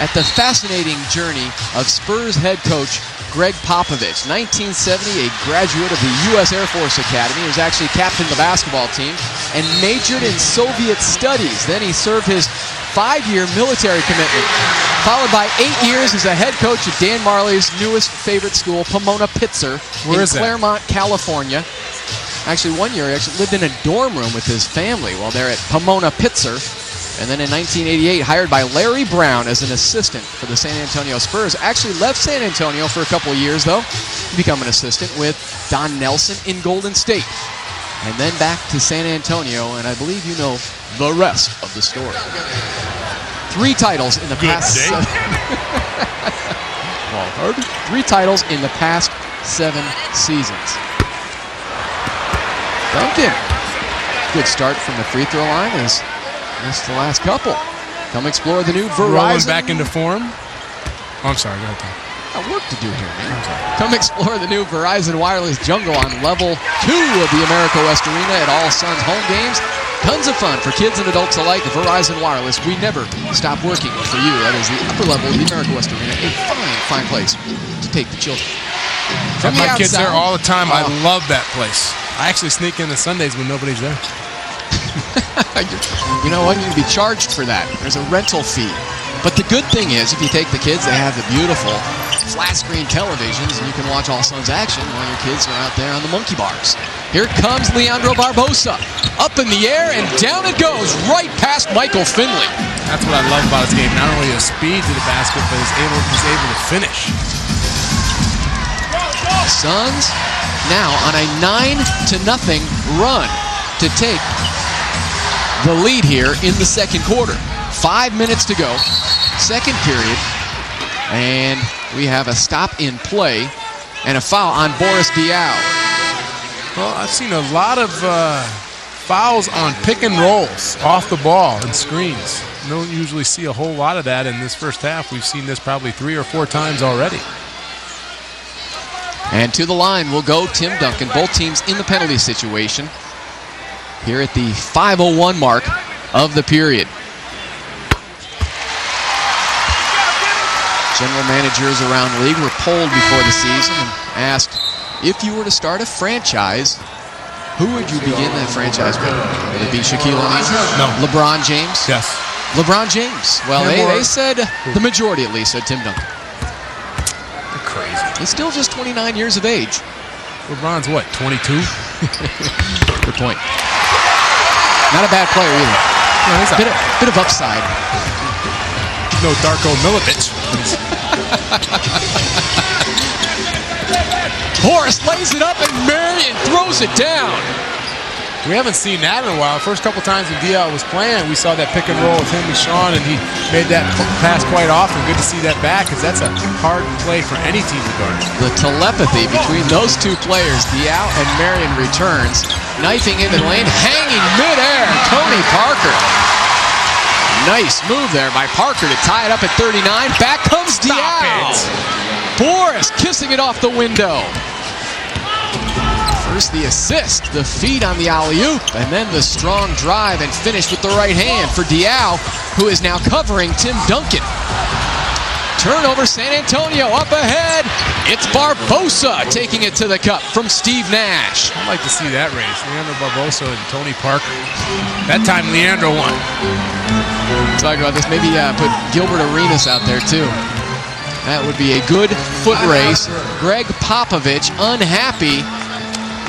at the fascinating journey of Spurs head coach Greg Popovich. 1970, a graduate of the U.S. Air Force Academy. He was actually captain of the basketball team and majored in Soviet studies. Then he served his 5-year military commitment, followed by 8 years as a head coach at Dan Marley's newest favorite school, Pomona Pitzer, in Claremont, California. Actually, 1 year he actually lived in a dorm room with his family while they're at Pomona Pitzer. And then in 1988, hired by Larry Brown as an assistant for the San Antonio Spurs. Actually left San Antonio for a couple of years, though, to become an assistant with Don Nelson in Golden State. And then back to San Antonio, and I believe you know the rest of the story. 3 titles in the past 7. Well, 3 titles in the past 7 seasons. Duncan. Good start from the free throw line as missed the last couple. Come explore the new Verizon. Rolling back into form. Oh, I'm sorry, go ahead, Tom. Got work to do here, man. Come explore the new Verizon Wireless Jungle on level 2 of the America West Arena at all Suns home games. Tons of fun for kids and adults alike. Verizon Wireless, we never stop working for you. That is the upper level of the America West Arena. A fine, fine place to take the children. From my kids there all the time. I love that place. I actually sneak in the Sundays when nobody's there. You know what? You can be charged for that. There's a rental fee. But the good thing is, if you take the kids, they have the beautiful flat screen televisions, and you can watch all Suns action while your kids are out there on the monkey bars. Here comes Leandro Barbosa. Up in the air, and down it goes, right past Michael Finley. That's what I love about his game. Not only his speed to the basket, but he's able to finish. Suns now on a 9-0 run to take the lead here in the second quarter. 5 minutes to go, second period, and we have a stop in play and a foul on Boris Diaw. Well, I've seen a lot of fouls on pick and rolls, off the ball, and screens. You don't usually see a whole lot of that in this first half. We've seen this probably 3 or 4 times already. And to the line will go Tim Duncan. Both teams in the penalty situation here at the 5:01 mark of the period. General managers around the league were polled before the season and asked, if you were to start a franchise, who would you begin that franchise with? Would it be Shaquille O'Neal? No. LeBron James? Yes. LeBron James. Well, they said, the majority at least, said Tim Duncan. They're crazy. He's still just 29 years of age. LeBron's what, 22? Good point. Not a bad player either. No, he's a bit of upside. No Darko Milicic. Horace lays it up and Marion throws it down. We haven't seen that in a while. First couple times when Diaw was playing, we saw that pick and roll with him and Sean, and he made that pass quite often. Good to see that back, because that's a hard play for any team to guard. The telepathy between those two players, Diaw and Marion, returns. Knifing into the lane, hanging midair, Tony Parker. Nice move there by Parker to tie it up at 39. Back comes Diaw. Boris kissing it off the window. First the assist, the feed on the alley-oop, and then the strong drive and finish with the right hand for Diaw, who is now covering Tim Duncan. Turnover, San Antonio up ahead. It's Barbosa taking it to the cup from Steve Nash. I'd like to see that race. Leandro Barbosa and Tony Parker. That time Leandro won. Talk about this. Maybe put Gilbert Arenas out there too. That would be a good foot race. Greg Popovich unhappy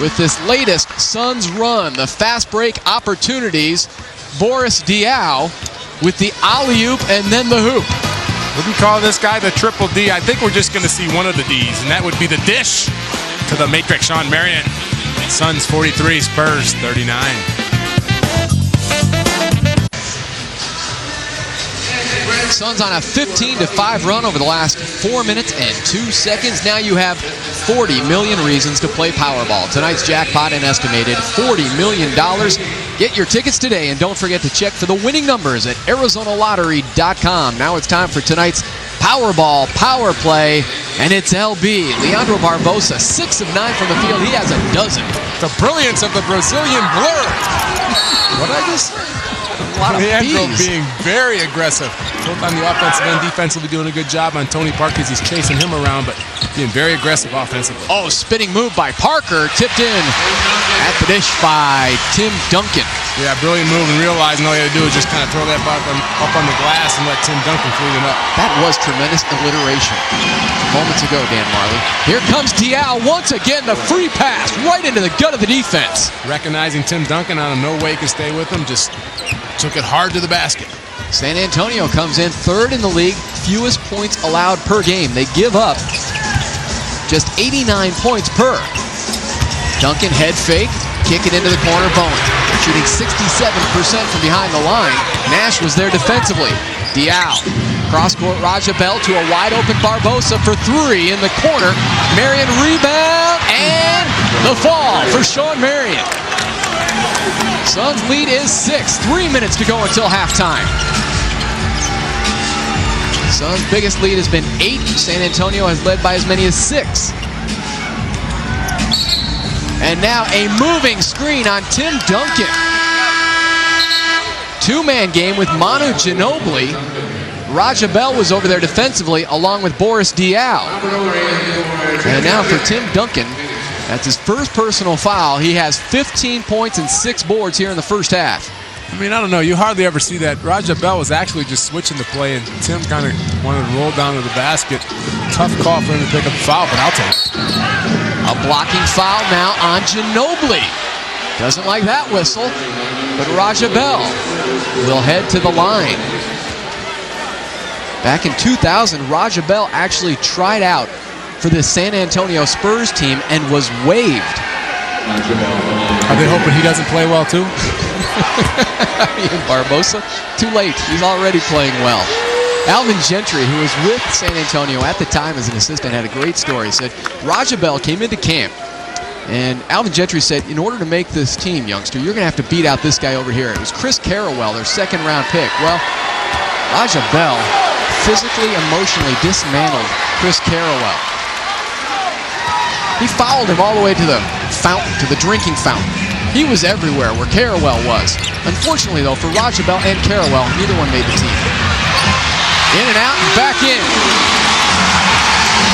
with this latest Suns run. The fast break opportunities. Boris Diaw with the alley-oop and then the hoop. Would we call this guy the triple D? I think we're just going to see one of the Ds, and that would be the dish to the matrix, Sean Marion. Suns 43, Spurs 39. Suns on a 15-5 run over the last 4 minutes and 2 seconds. Now you have 40 million reasons to play Powerball. Tonight's jackpot an estimated $40 million. Get your tickets today, and don't forget to check for the winning numbers at ArizonaLottery.com. Now it's time for tonight's Powerball Power Play, and it's LB. Leandro Barbosa, 6 of 9 from the field. He has a dozen. The brilliance of the Brazilian blur. What did I just say? A lot of Leandro B's. being very aggressive. Both on the offensive and defensively doing a good job on Tony Parker as he's chasing him around, but being very aggressive offensively. Oh, spinning move by Parker, tipped in at the dish by Tim Duncan. Yeah, brilliant move, and realizing all you had to do is just kind of throw that up on the glass and let Tim Duncan clean it up. That was tremendous alliteration. Moments ago, Dan Marley. Here comes Diaw once again, the free pass right into the gut of the defense. Recognizing Tim Duncan on him, no way he can stay with him, just took it hard to the basket. San Antonio comes in third in the league, fewest points allowed per game. They give up just 89 points per. Duncan head fake, kick it into the corner, Bowen. Shooting 67% from behind the line. Nash was there defensively. Diao, cross-court Raja Bell to a wide-open Barbosa for three in the corner. Marion rebound, and the fall for Sean Marion. Suns lead is 6. 3 minutes to go until halftime. Suns' biggest lead has been 8. San Antonio has led by as many as 6. And now a moving screen on Tim Duncan. Two-man game with Manu Ginobili. Raja Bell was over there defensively along with Boris Diaw. And now for Tim Duncan, that's his first personal foul. He has 15 points and 6 boards here in the first half. I mean, I don't know. You hardly ever see that. Raja Bell was actually just switching the play, and Tim kind of wanted to roll down to the basket. Tough call for him to pick up the foul, but I'll take it. A blocking foul now on Ginobili. Doesn't like that whistle, but Raja Bell will head to the line. Back in 2000, Raja Bell actually tried out for the San Antonio Spurs team and was waived. Are they hoping he doesn't play well too? Barbosa, too late. He's already playing well. Alvin Gentry, who was with San Antonio at the time as an assistant, had a great story. He said Raja Bell came into camp, and Alvin Gentry said, in order to make this team, youngster, you're going to have to beat out this guy over here. It was Chris Carrawell, their second-round pick. Well, Raja Bell physically, emotionally dismantled Chris Carrawell. He fouled him all the way to the fountain, to the drinking fountain. He was everywhere where Carrawell was. Unfortunately, though, for Raja Bell and Carrawell, neither one made the team. In and out and back in.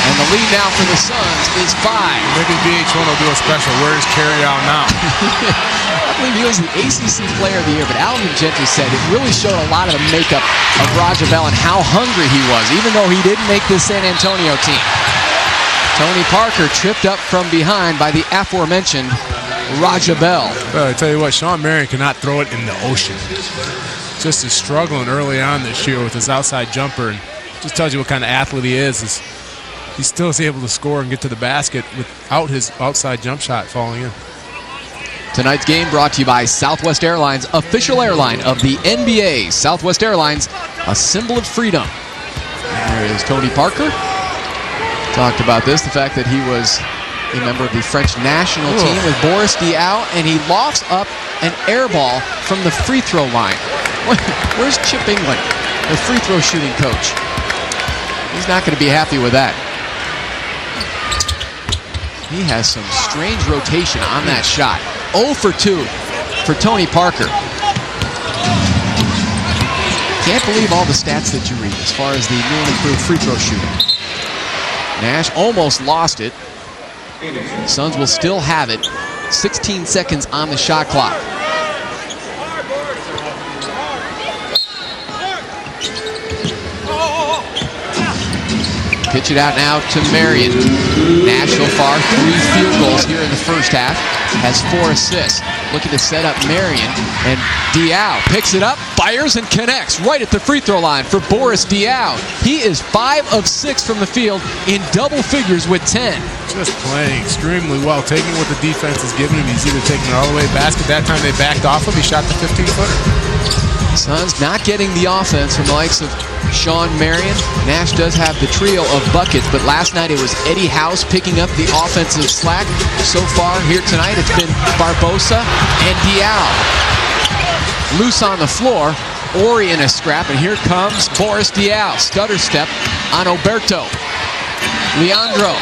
And the lead now for the Suns is 5. Maybe VH1 will do a special. Where's Carrawell now? I believe he was the ACC Player of the Year, but Alvin Gentry said it really showed a lot of the makeup of Raja Bell and how hungry he was, even though he didn't make this San Antonio team. Tony Parker tripped up from behind by the aforementioned Raja Bell. Well, I tell you what, Sean Marion cannot throw it in the ocean. Just is struggling early on this year with his outside jumper, and just tells you what kind of athlete he is he still is able to score and get to the basket without his outside jump shot falling in. Tonight's game brought to you by Southwest Airlines, official airline of the NBA. Southwest Airlines, a symbol of freedom. There is Tony Parker. Talked about this, the fact that he was a member of the French national team with Boris Diaw, and he lofts up an air ball from the free throw line. Where's Chip England, the free throw shooting coach? He's not going to be happy with that. He has some strange rotation on that shot. 0 for 2 for Tony Parker. Can't believe all the stats that you read as far as the new and improved free throw shooting. Nash almost lost it. Suns will still have it. 16 seconds on the shot clock. Pitch it out now to Marion. Nash so far 3 field goals here in the first half. Has 4 assists. Looking to set up Marion. And Diaw picks it up, fires, and connects right at the free throw line for Boris Diaw. He is 5 of 6 from the field in double figures with 10. Just playing extremely well, taking what the defense is giving him. He's either taking it all the way basket. That time they backed off him. He shot the 15-footer. Suns not getting the offense from the likes of Sean Marion. Nash does have the trio of buckets, but last night it was Eddie House picking up the offensive slack. So far here tonight it's been Barbosa and Diaw. Loose on the floor, Ori in a scrap, and here comes Boris Diaw. Stutter step on Oberto. Leandro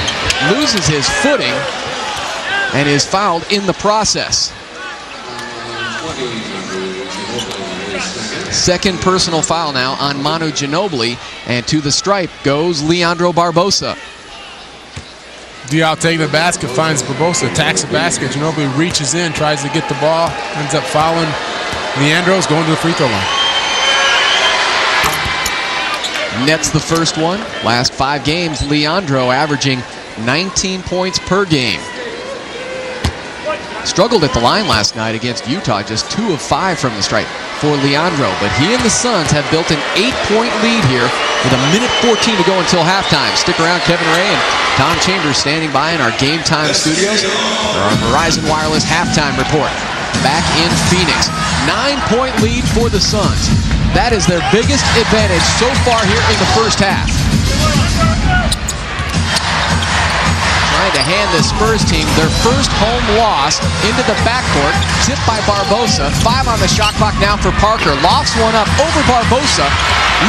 loses his footing and is fouled in the process. Second personal foul now on Manu Ginobili, and to the stripe goes Leandro Barbosa. Diaw taking the basket, finds Barbosa, attacks the basket. Ginobili reaches in, tries to get the ball, ends up fouling. Leandro's going to the free throw line. Nets the first one. Last 5 games, Leandro averaging 19 points per game. Struggled at the line last night against Utah, just 2 of 5 from the stripe. for Leandro, but he and the Suns have built an 8-point lead here with 1:14 to go until halftime. Stick around, Kevin Ray and Tom Chambers standing by in our Game Time studios for our Verizon Wireless halftime report. Back in Phoenix, 9-point lead for the Suns. That is their biggest advantage so far here in the first half. Trying to hand the Spurs team their first home loss into the backcourt. Tipped by Barbosa. 5 on the shot clock now for Parker. Lofts one up over Barbosa.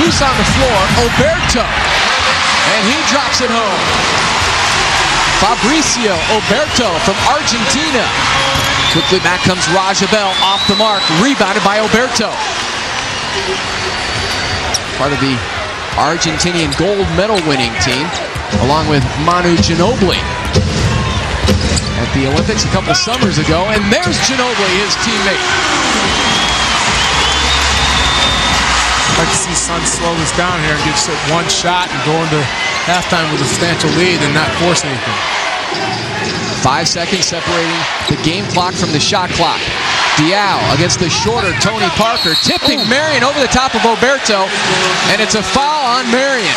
Loose on the floor. Oberto. And he drops it home. Fabricio Oberto from Argentina. Quickly back comes Raja Bell off the mark. Rebounded by Oberto. Part of the Argentinian gold medal winning team, along with Manu Ginobili at the Olympics a couple summers ago. And there's Ginobili, his teammate. I'd like to see Suns slow this down here and get one shot and go into halftime with a substantial lead and not force anything. 5 seconds separating the game clock from the shot clock. Diao against the shorter Tony Parker, tipping Marion over the top of Oberto, and it's a foul on Marion.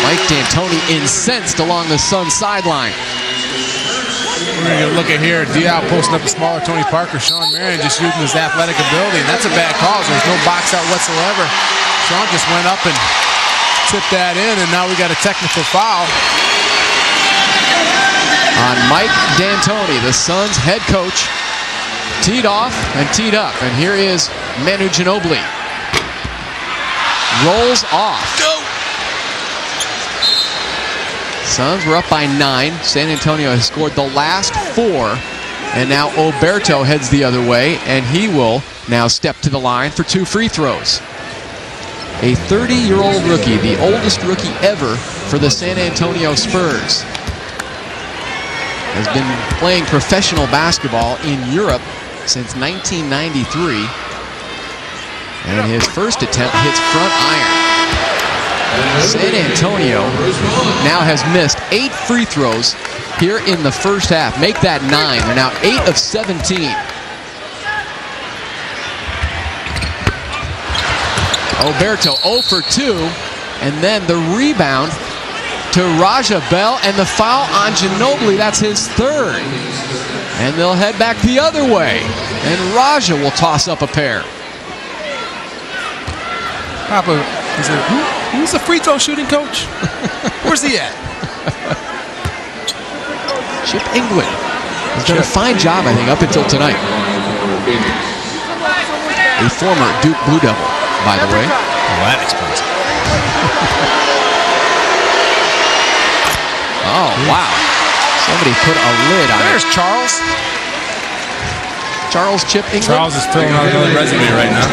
Mike D'Antoni incensed along the Suns sideline. We're going to get a look at here. Diao posting up a smaller Tony Parker. Sean Marion just using his athletic ability, and that's a bad call. There's no box out whatsoever. Sean just went up and tipped that in, and now we got a technical foul on Mike D'Antoni, the Suns head coach. Teed off and teed up. And here is Manu Ginobili. Rolls off. Go! Suns were up by 9. San Antonio has scored the last 4. And now Oberto heads the other way, and he will now step to the line for 2 free throws. A 30-year-old rookie, the oldest rookie ever for the San Antonio Spurs, has been playing professional basketball in Europe since 1993. And his first attempt hits front iron. San Antonio now has missed 8 free throws here in the first half. Make that 9. They're now 8 of 17. Oberto 0 for 2. And then the rebound to Raja Bell, and the foul on Ginobili. That's his 3rd. And they'll head back the other way. And Raja will toss up a pair. Papa, who's the free throw shooting coach? Where's he at? Chip England has done a fine job, I think, up until tonight. A former Duke Blue Devil, by the way. Well, that explains it. Oh, wow. Somebody put a lid on There's it. Charles. Charles Chip England. Charles is filling out another resume right now.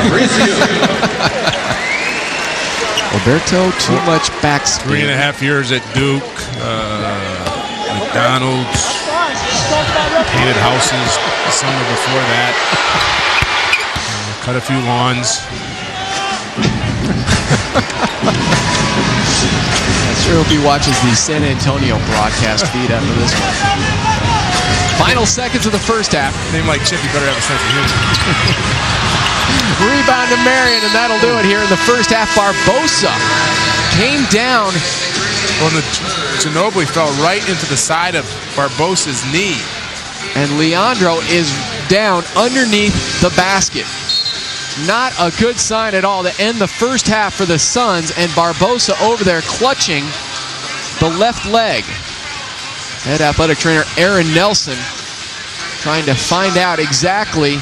Oberto, too much backspin. 3.5 years at Duke, McDonald's, painted houses the summer before that, cut a few lawns. I sure hope he watches the San Antonio broadcast feed after this one. Final seconds of the first half. Name like Chip, you better have a sense of humor. Rebound to Marion, and that'll do it here in the first half. Barbosa came down. Well, Ginobili fell right into the side of Barbosa's knee. And Leandro is down underneath the basket. Not a good sign at all to end the first half for the Suns, and Barbosa over there clutching the left leg. Head athletic trainer Aaron Nelson trying to find out exactly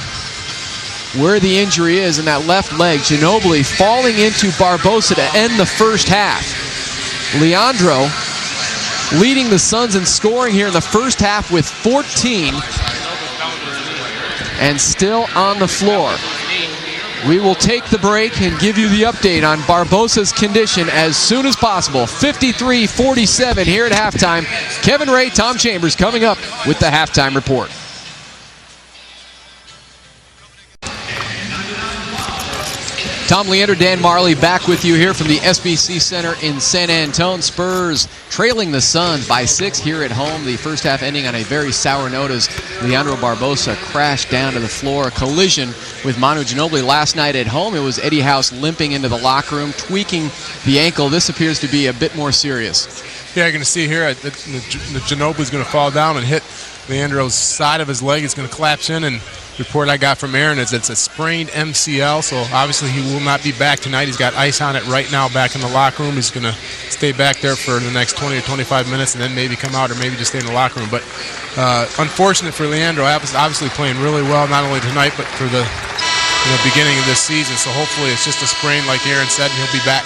where the injury is in that left leg. Ginobili falling into Barbosa to end the first half. Leandro leading the Suns in scoring here in the first half with 14 and still on the floor. We will take the break and give you the update on Barbosa's condition as soon as possible. 53-47 here at halftime. Kevin Ray, Tom Chambers coming up with the halftime report. Tom Leander, Dan Marley back with you here from the SBC Center in San Antonio. Spurs trailing the Suns by 6 here at home. The first half ending on a very sour note as Leandro Barbosa crashed down to the floor. A collision with Manu Ginobili last night at home. It was Eddie House limping into the locker room, tweaking the ankle. This appears to be a bit more serious. Yeah, you're going to see here the Ginobili's going to fall down and hit Leandro's side of his leg. It's going to collapse in, and report I got from Aaron is it's a sprained MCL, so obviously he will not be back tonight. He's got ice on it right now back in the locker room. He's going to stay back there for the next 20 or 25 minutes and then maybe come out or maybe just stay in the locker room. But unfortunate for Leandro, obviously playing really well, not only tonight but for the beginning of this season. So hopefully it's just a sprain like Aaron said, and he'll be back.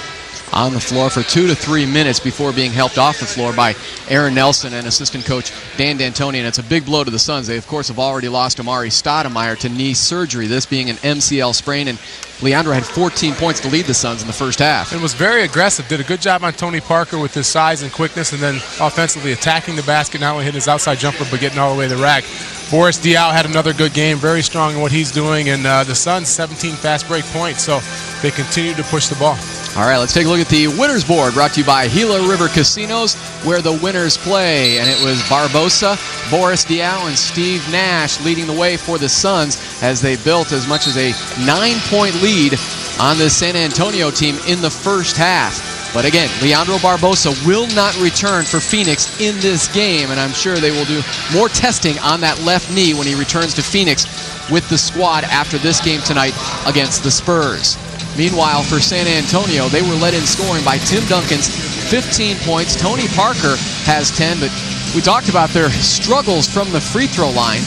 On the floor for 2 to 3 minutes before being helped off the floor by Aaron Nelson and assistant coach Dan D'Antoni. And it's a big blow to the Suns. They, of course, have already lost Amari Stoudemire to knee surgery, this being an MCL sprain. And Leandro had 14 points to lead the Suns in the first half. It was very aggressive. Did a good job on Tony Parker with his size and quickness, and then offensively attacking the basket, not only hitting his outside jumper, but getting all the way to the rack. Boris Diaw had another good game, very strong in what he's doing, and the Suns 17 fast break points, so they continue to push the ball. All right, let's take a look at the winners board, brought to you by Gila River Casinos, where the winners play. And it was Barbosa, Boris Diaw, and Steve Nash leading the way for the Suns as they built as much as a 9-point lead on the San Antonio team in the first half. But again, Leandro Barbosa will not return for Phoenix in this game, and I'm sure they will do more testing on that left knee when he returns to Phoenix with the squad after this game tonight against the Spurs. Meanwhile, for San Antonio, they were led in scoring by Tim Duncan's 15 points. Tony Parker has 10, but we talked about their struggles from the free throw line.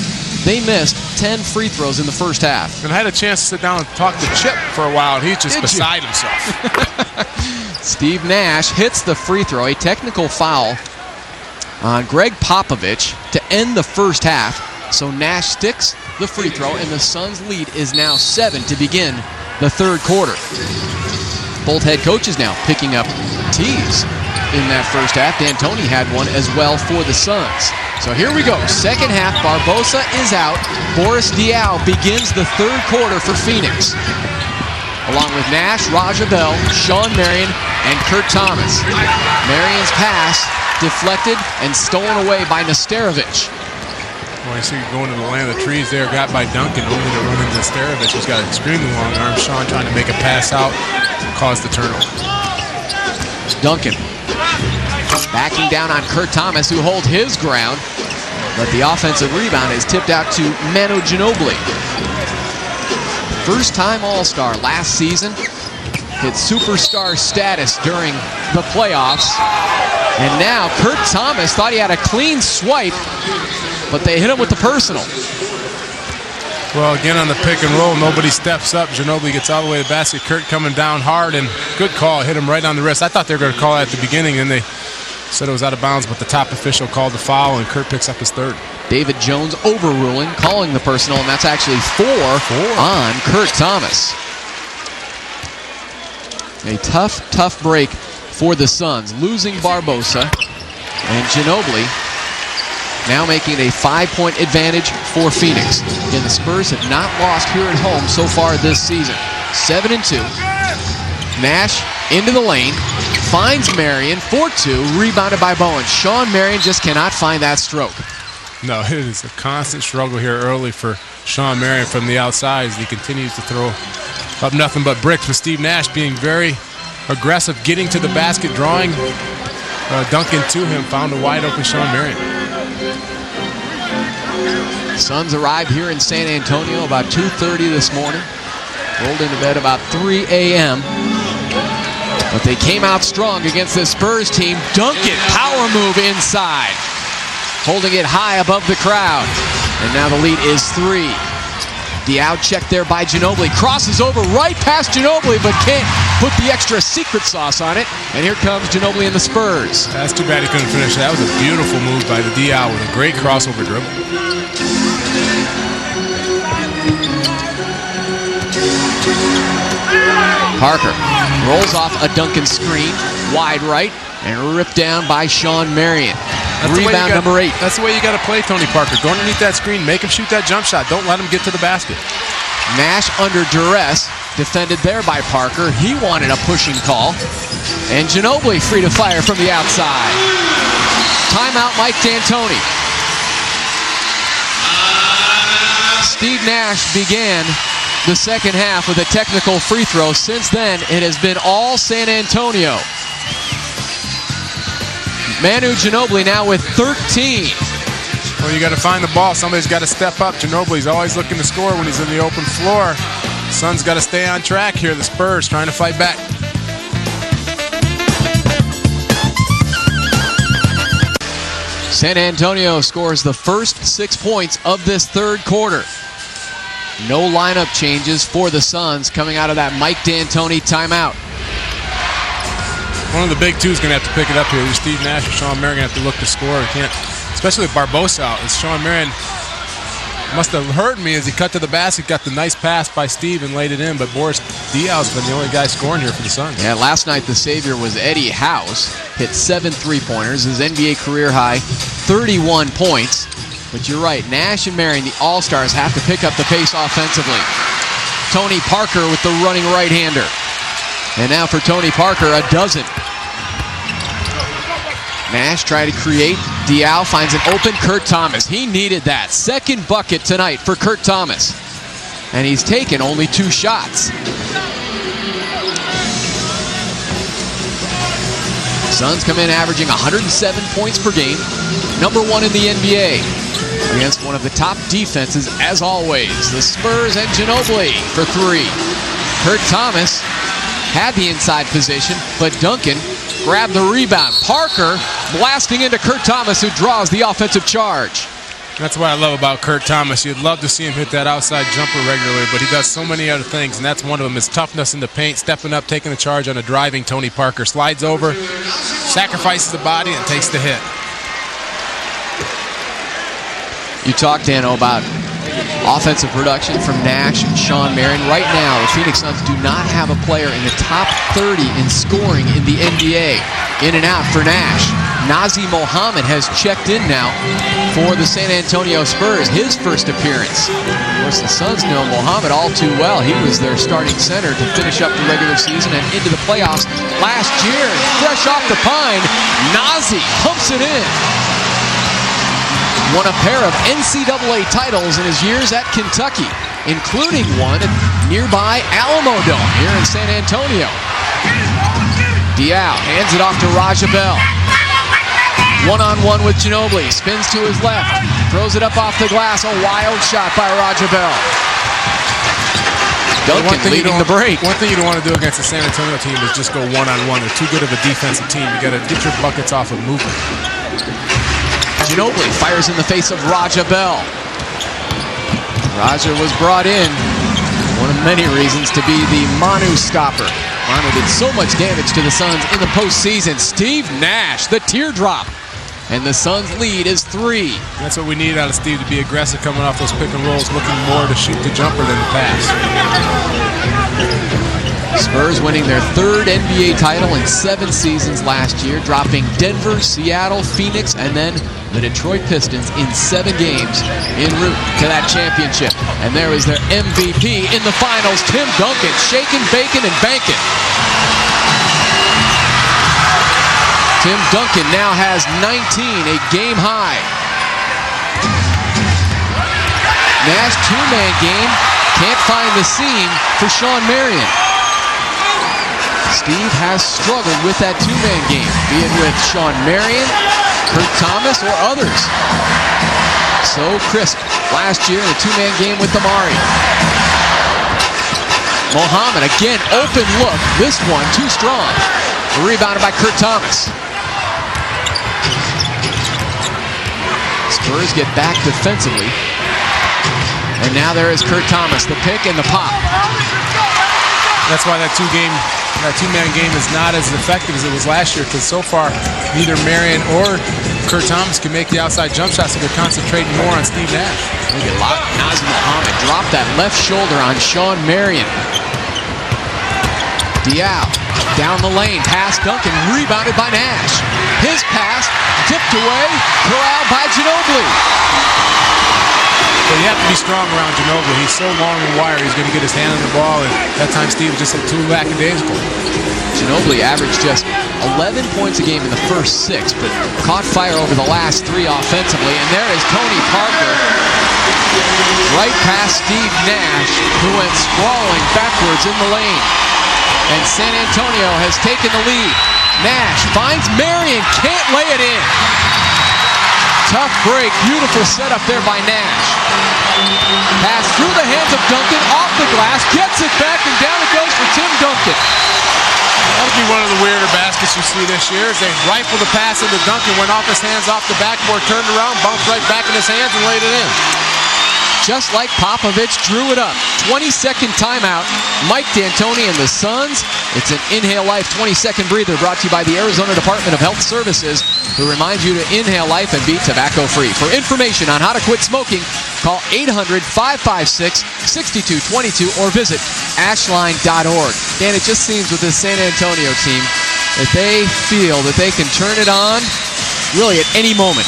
They missed 10 free throws in the first half. And I had a chance to sit down and talk to Chip for a while, and he's just beside himself. Steve Nash hits the free throw, a technical foul on Greg Popovich to end the first half. So Nash sticks the free throw, and the Suns' lead is now 7 to begin the third quarter. Both head coaches now picking up tees in that first half. D'Antoni had one as well for the Suns. So here we go. Second half, Barbosa is out. Boris Diaw begins the third quarter for Phoenix, along with Nash, Raja Bell, Sean Marion, and Kurt Thomas. Marion's pass deflected and stolen away by Nesterovic. Well, you see going to the land of the trees there, got by Duncan, only to run into Nesterovic, who's got extremely long arms. Sean trying to make a pass out, caused the turnover. Duncan backing down on Kurt Thomas, who holds his ground, but the offensive rebound is tipped out to Manu Ginobili. First-time All-Star last season, hit superstar status during the playoffs, and now Kurt Thomas thought he had a clean swipe, but they hit him with the personal. Well, again on the pick and roll, nobody steps up. Ginobili gets all the way to the basket. Kurt coming down hard, and good call. Hit him right on the wrist. I thought they were going to call it at the beginning, and they said it was out of bounds, but the top official called the foul, and Kurt picks up his third. David Jones overruling, calling the personal, and that's actually four on Kurt Thomas. A tough break for the Suns, losing Barbosa, and Ginobili now making it a 5-point advantage for Phoenix. Again, the Spurs have not lost here at home so far this season. 7-2. Nash into the lane, finds Marion, 4-2, rebounded by Bowen. Sean Marion just cannot find that stroke. No, it is a constant struggle here early for Sean Marion from the outside as he continues to throw up nothing but bricks, with Steve Nash being very aggressive, getting to the basket, drawing Duncan to him, found a wide open Sean Marion. Suns arrived here in San Antonio about 2:30 this morning. Rolled into bed about 3 a.m. But they came out strong against this Spurs team. Duncan, power move inside, holding it high above the crowd. And now the lead is 3. Diaw checked there by Ginobili. Crosses over right past Ginobili, but can't put the extra secret sauce on it. And here comes Ginobili and the Spurs. That's too bad he couldn't finish. That was a beautiful move by the Diaw with a great crossover dribble. Parker rolls off a Duncan screen, wide right, and ripped down by Sean Marion. Rebound number 8. That's the way you got to play Tony Parker. Go underneath that screen, make him shoot that jump shot. Don't let him get to the basket. Nash under duress, defended there by Parker. He wanted a pushing call. And Ginobili free to fire from the outside. Timeout, Mike D'Antoni. Steve Nash began the second half with a technical free throw. Since then, it has been all San Antonio. Manu Ginobili now with 13. Well, you got to find the ball. Somebody's got to step up. Ginobili's always looking to score when he's in the open floor. Suns got to stay on track here. The Spurs trying to fight back. San Antonio scores the first 6 points of this third quarter. No lineup changes for the Suns coming out of that Mike D'Antoni timeout. One of the big two is going to have to pick it up here. Either Steve Nash or Sean Marion going to have to look to score. He can't, especially with Barbosa out. And Sean Marion must have heard me as he cut to the basket, got the nice pass by Steve and laid it in. But Boris Diaw's been the only guy scoring here for the Suns. Yeah, last night the savior was Eddie House. Hit 7 3-pointers, his NBA career high, 31 points. But you're right, Nash and Marion, the All-Stars, have to pick up the pace offensively. Tony Parker with the running right-hander. And now for Tony Parker, a dozen. Nash trying to create. Diaw finds an open Kurt Thomas. He needed that. Second bucket tonight for Kurt Thomas. And he's taken only 2 shots. Suns come in averaging 107 points per game. #1 in the NBA. Against one of the top defenses, as always. The Spurs and Ginobili for 3. Kurt Thomas had the inside position, but Duncan grabbed the rebound. Parker blasting into Kurt Thomas, who draws the offensive charge. That's what I love about Kurt Thomas. You'd love to see him hit that outside jumper regularly, but he does so many other things, and that's one of them. His toughness in the paint, stepping up, taking the charge on a driving Tony Parker. Slides over, sacrifices the body, and takes the hit. You talked, Dano, about offensive production from Nash and Sean Marion. Right now, the Phoenix Suns do not have a player in the top 30 in scoring in the NBA. In and out for Nash. Nazi Mohammed has checked in now for the San Antonio Spurs, his first appearance. Of course, the Suns know Mohammed all too well. He was their starting center to finish up the regular season and into the playoffs last year. Fresh off the pine, Nazi pumps it in. Won a pair of NCAA titles in his years at Kentucky, including one at nearby Alamo Dome here in San Antonio. Diaw hands it off to Raja Bell. One-on-one with Ginobili. Spins to his left. Throws it up off the glass. A wild shot by Raja Bell. Duncan leading the break. One thing you don't want to do against the San Antonio team is just go one-on-one. They're too good of a defensive team. You got to get your buckets off of movement. Ginobili fires in the face of Raja Bell. Raja was brought in, one of many reasons, to be the Manu stopper. Manu did so much damage to the Suns in the postseason. Steve Nash, the teardrop. And the Suns' lead is 3. That's what we need out of Steve, to be aggressive coming off those pick and rolls, looking more to shoot the jumper than the pass. Spurs winning their 3rd NBA title in 7 seasons last year, dropping Denver, Seattle, Phoenix, and then the Detroit Pistons in 7 games en route to that championship. And there is their MVP in the finals, Tim Duncan, shaking, baking, and banking. Tim Duncan now has 19, a game high. Nash 2-man game, can't find the seam for Sean Marion. Steve has struggled with that 2-man game, be it with Sean Marion, Kurt Thomas, or others. So crisp last year in the 2-man game with Amari. Mohammed again, open look. This one too strong. Rebounded by Kurt Thomas. Spurs get back defensively. And now there is Kurt Thomas, the pick and the pop. That's why that 2-man game is not as effective as it was last year, because so far neither Marion or Kurt Thomas can make the outside jump shots, so they're concentrating more on Steve Nash. Look at Nazi Mohammed drop that left shoulder on Sean Marion. Diaw down the lane, pass Duncan, rebounded by Nash. His pass tipped away, corralled by Ginobili. But you have to be strong around Ginobili. He's so long and wiry, he's going to get his hand on the ball, and that time Steve was just too lackadaisical. Ginobili averaged just 11 points a game in the first 6, but caught fire over the last 3 offensively. And there is Tony Parker right past Steve Nash, who went sprawling backwards in the lane. And San Antonio has taken the lead. Nash finds Marion, can't lay it in. Tough break, beautiful setup there by Nash. Pass through the hands of Duncan, off the glass, gets it back, and down it goes for Tim Duncan. That'll be one of the weirder baskets you see this year. As they rifled the pass into Duncan, went off his hands off the backboard, turned around, bounced right back in his hands, and laid it in. Just like Popovich drew it up. 20-second timeout. Mike D'Antoni and the Suns. It's an Inhale Life 20-second breather brought to you by the Arizona Department of Health Services, who reminds you to inhale life and be tobacco-free. For information on how to quit smoking, call 800-556-6222 or visit ashline.org. Dan, it just seems with this San Antonio team that they feel that they can turn it on really at any moment.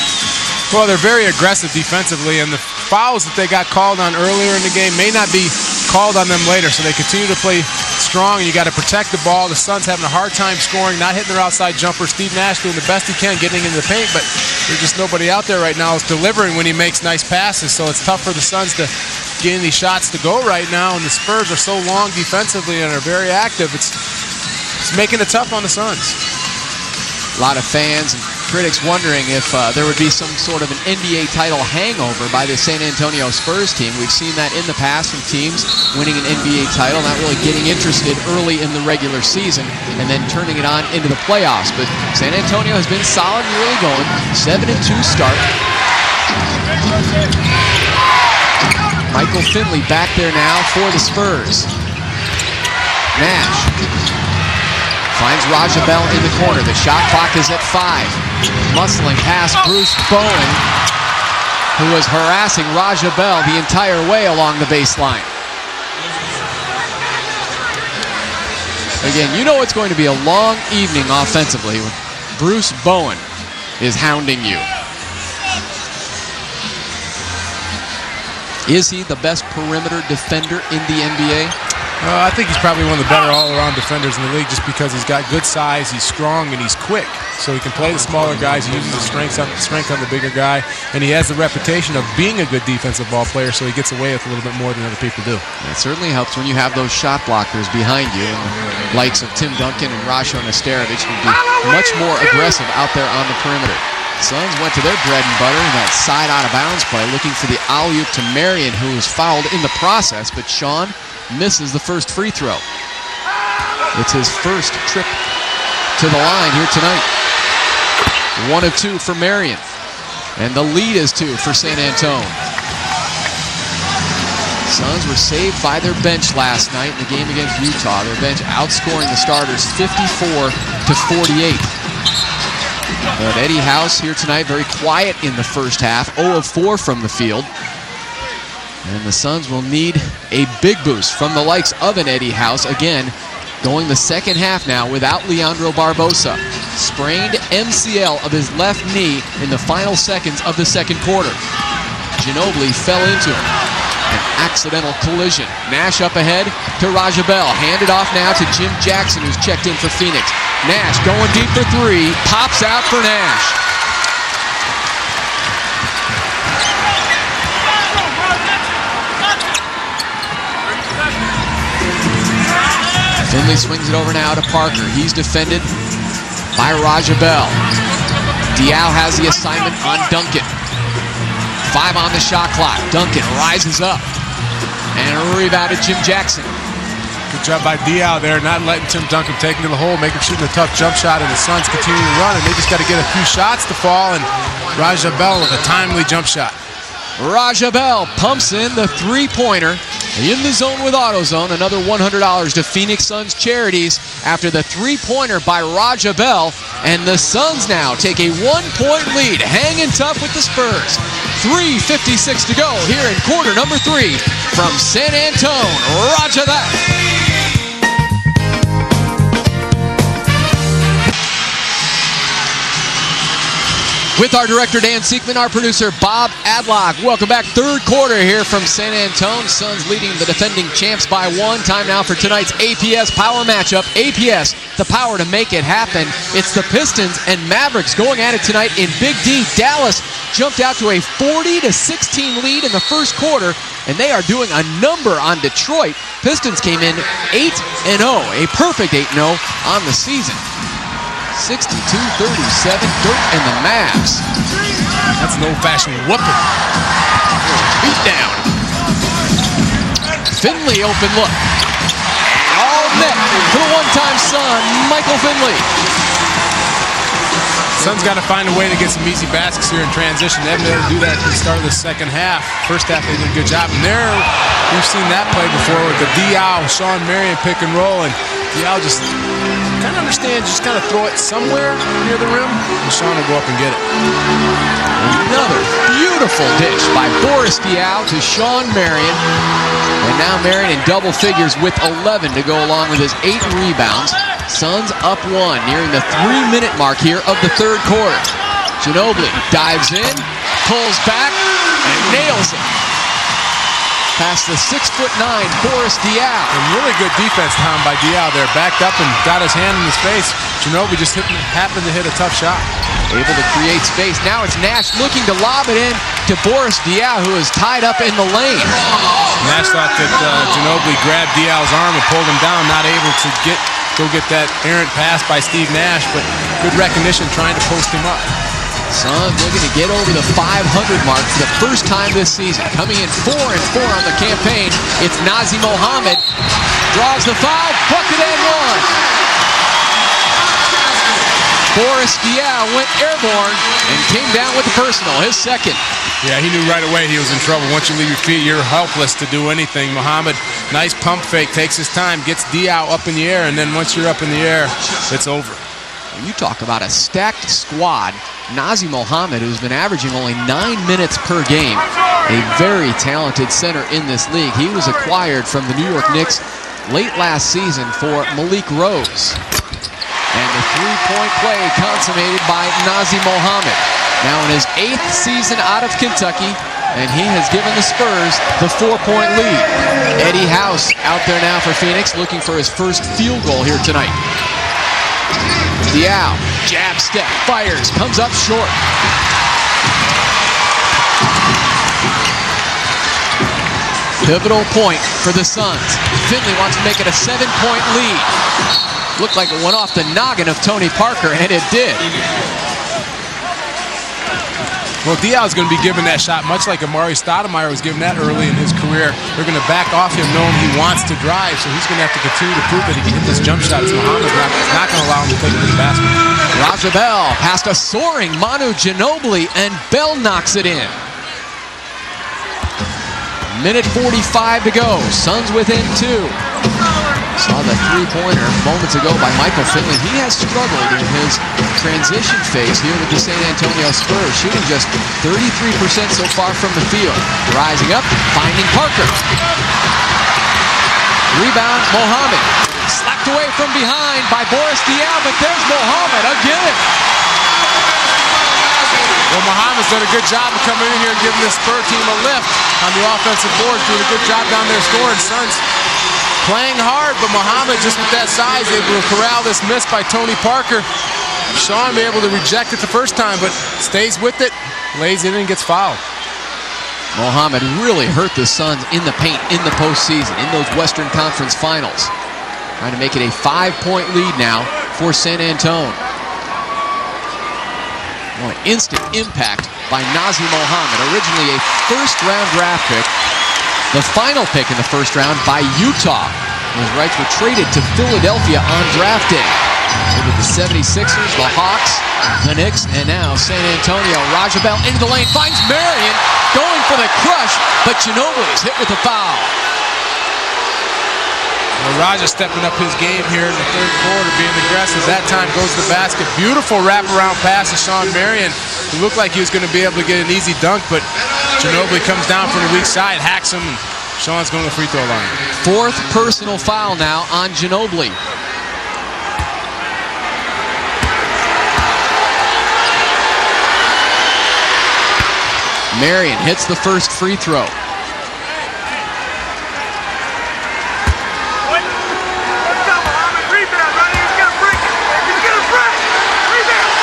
Well, they're very aggressive defensively, and the fouls that they got called on earlier in the game may not be called on them later, so they continue to play strong, and you got to protect the ball. The Suns having a hard time scoring, not hitting their outside jumper. Steve Nash doing the best he can, getting into the paint, but there's just nobody out there right now who's delivering when he makes nice passes, so it's tough for the Suns to get these shots to go right now, and the Spurs are so long defensively and are very active. It's making it tough on the Suns. A lot of fans and critics wondering if there would be some sort of an NBA title hangover by the San Antonio Spurs team. We've seen that in the past from teams winning an NBA title, not really getting interested early in the regular season and then turning it on into the playoffs. But San Antonio has been solid and really going. 7-2 start. Michael Finley back there now for the Spurs. Nash finds Raja Bell in the corner. The shot clock is at 5. Muscling past Bruce Bowen, who was harassing Raja Bell the entire way along the baseline. Again, you know it's going to be a long evening offensively when Bruce Bowen is hounding you. Is he the best perimeter defender in the NBA? I think he's probably one of the better all-around defenders in the league just because he's got good size, he's strong, and he's quick. So he can play the smaller guys, he uses his strength on the bigger guy, and he has the reputation of being a good defensive ball player, so he gets away with a little bit more than other people do. It certainly helps when you have those shot blockers behind you, and the likes of Tim Duncan and Rasho Nesterovic can be much more aggressive out there on the perimeter. Suns went to their bread and butter in that side out-of-bounds play, looking for the alley-oop to Marion, who was fouled in the process, but Sean misses the first free throw. It's his first trip to the line here tonight. 1 of 2 for Marion. And the lead is 2 for San Antone. Suns were saved by their bench last night in the game against Utah. Their bench outscoring the starters 54-48. But Eddie House here tonight, very quiet in the first half. 0 of 4 from the field. And the Suns will need a big boost from the likes of an Eddie House. Again, going the second half now without Leandro Barbosa. Sprained MCL of his left knee in the final seconds of the second quarter. Ginobili fell into him. An accidental collision. Nash up ahead to Raja Bell. Handed off now to Jim Jackson, who's checked in for Phoenix. Nash going deep for 3. Pops out for Nash. Finley swings it over now to Parker. He's defended by Raja Bell. Diaw has the assignment on Duncan. 5 on the shot clock. Duncan rises up. And a rebound to Jim Jackson. Good job by Diaw there, not letting Tim Duncan take him to the hole, making shooting a tough jump shot, and the Suns continue to run, and they just got to get a few shots to fall, and Raja Bell with a timely jump shot. Raja Bell pumps in the three-pointer in the zone with AutoZone. Another $100 to Phoenix Suns charities after the three-pointer by Raja Bell. And the Suns now take a 1-point lead, hanging tough with the Spurs. 3:56 to go here in quarter number 3 from San Antone. Roger that. with our director Dan Siekman, our producer Bob Adlock. Welcome back. Third quarter here from San Antonio. Suns leading the defending champs by 1. Time now for tonight's APS power matchup. APS, the power to make it happen. It's the Pistons and Mavericks going at it tonight in Big D. Dallas jumped out to a 40-16 lead in the first quarter, and they are doing a number on Detroit. Pistons came in 8-0, a perfect 8-0 on the season. 62-37, Dirk and the Mavs. That's an old-fashioned whooping. Beat down. Finley open look. All net for the one-time Sun, Michael Finley. Suns got to find a way to get some easy baskets here in transition. They haven't been able to do that at the start of the second half. First half, they did a good job. And there, we've seen that play before with the Diaw, Sean Marion pick and roll. And Diaw just kind of understands, just kind of throw it somewhere near the rim, and Sean will go up and get it. Another beautiful dish by Boris Diaw to Sean Marion. And now Marion in double figures with 11 to go along with his 8 rebounds. Suns up 1, nearing the 3-minute mark here of the third quarter. Ginobili dives in, pulls back, and nails it. Past the 6'9" Boris Diaw. And really good defense, Tom, by Diaw there. Backed up and got his hand in his face. Ginobili just happened to hit a tough shot. Able to create space. Now it's Nash looking to lob it in to Boris Diaw, who is tied up in the lane. Nash thought that Ginobili grabbed Diaw's arm and pulled him down, not able to go get that errant pass by Steve Nash, but good recognition trying to post him up. Suns looking to get over the 500 mark for the first time this season. Coming in 4-4 on the campaign, it's Nazr Mohammed. Draws the foul, bucket and one. Boris Diaw went airborne and came down with the personal, his second. Yeah, he knew right away he was in trouble. Once you leave your feet, you're helpless to do anything. Mohammed, nice pump fake, takes his time, gets Diaw up in the air, and then once you're up in the air, it's over. You talk about a stacked squad. Nazr Mohammed, who's been averaging only 9 minutes per game, a very talented center in this league. He was acquired from the New York Knicks late last season for Malik Rose. And the three-point play consummated by Nazr Mohammed. Now in his 8th season out of Kentucky, and he has given the Spurs the 4-point lead. Eddie House out there now for Phoenix, looking for his first field goal here tonight. Diaw, jab step, fires, comes up short. Pivotal point for the Suns. Finley wants to make it a 7-point lead. Looked like it went off the noggin of Tony Parker, and it did. Well, Diaw's going to be given that shot, much like Amari Stoudemire was given that early in his career. They're going to back off him knowing he wants to drive, so he's going to have to continue to prove that he can hit this jump shot. Mohamed's not going to allow him to take it to the basket. Raja Bell past a soaring Manu Ginobili, and Bell knocks it in. Minute 45 to go. Suns within 2. Saw the three-pointer moments ago by Michael Finley. He has struggled in his transition phase here with the San Antonio Spurs, shooting just 33% so far from the field. Rising up, finding Parker. Rebound, Mohammed. Slapped away from behind by Boris Diaw, but there's Mohammed again. Well, Mohammed's done a good job of coming in here and giving this Spur team a lift on the offensive boards. Doing a good job down there scoring. Suns playing hard, but Mohammed just with that size able to corral this miss by Tony Parker. Sean be able to reject it the first time, but stays with it, lays it in, and gets fouled. Mohammed really hurt the Suns in the paint in the postseason, in those Western Conference Finals. Trying to make it a 5-point lead now for San Antonio. Well, an instant impact by Nazr Mohammed, originally a first-round draft pick. The final pick in the first round by Utah. His rights were traded to Philadelphia on draft day. With the 76ers, the Hawks, the Knicks, and now San Antonio. Raja Bell into the lane, finds Marion, going for the crush, but Ginobili's hit with a foul. Well, Raja stepping up his game here in the third quarter, being aggressive. That time goes to the basket. Beautiful wraparound pass to Sean Marion. It looked like he was going to be able to get an easy dunk, but Ginobili comes down from the weak side, hacks him, and Sean's going to the free throw line. 4th personal foul now on Ginobili. Marion hits the first free throw.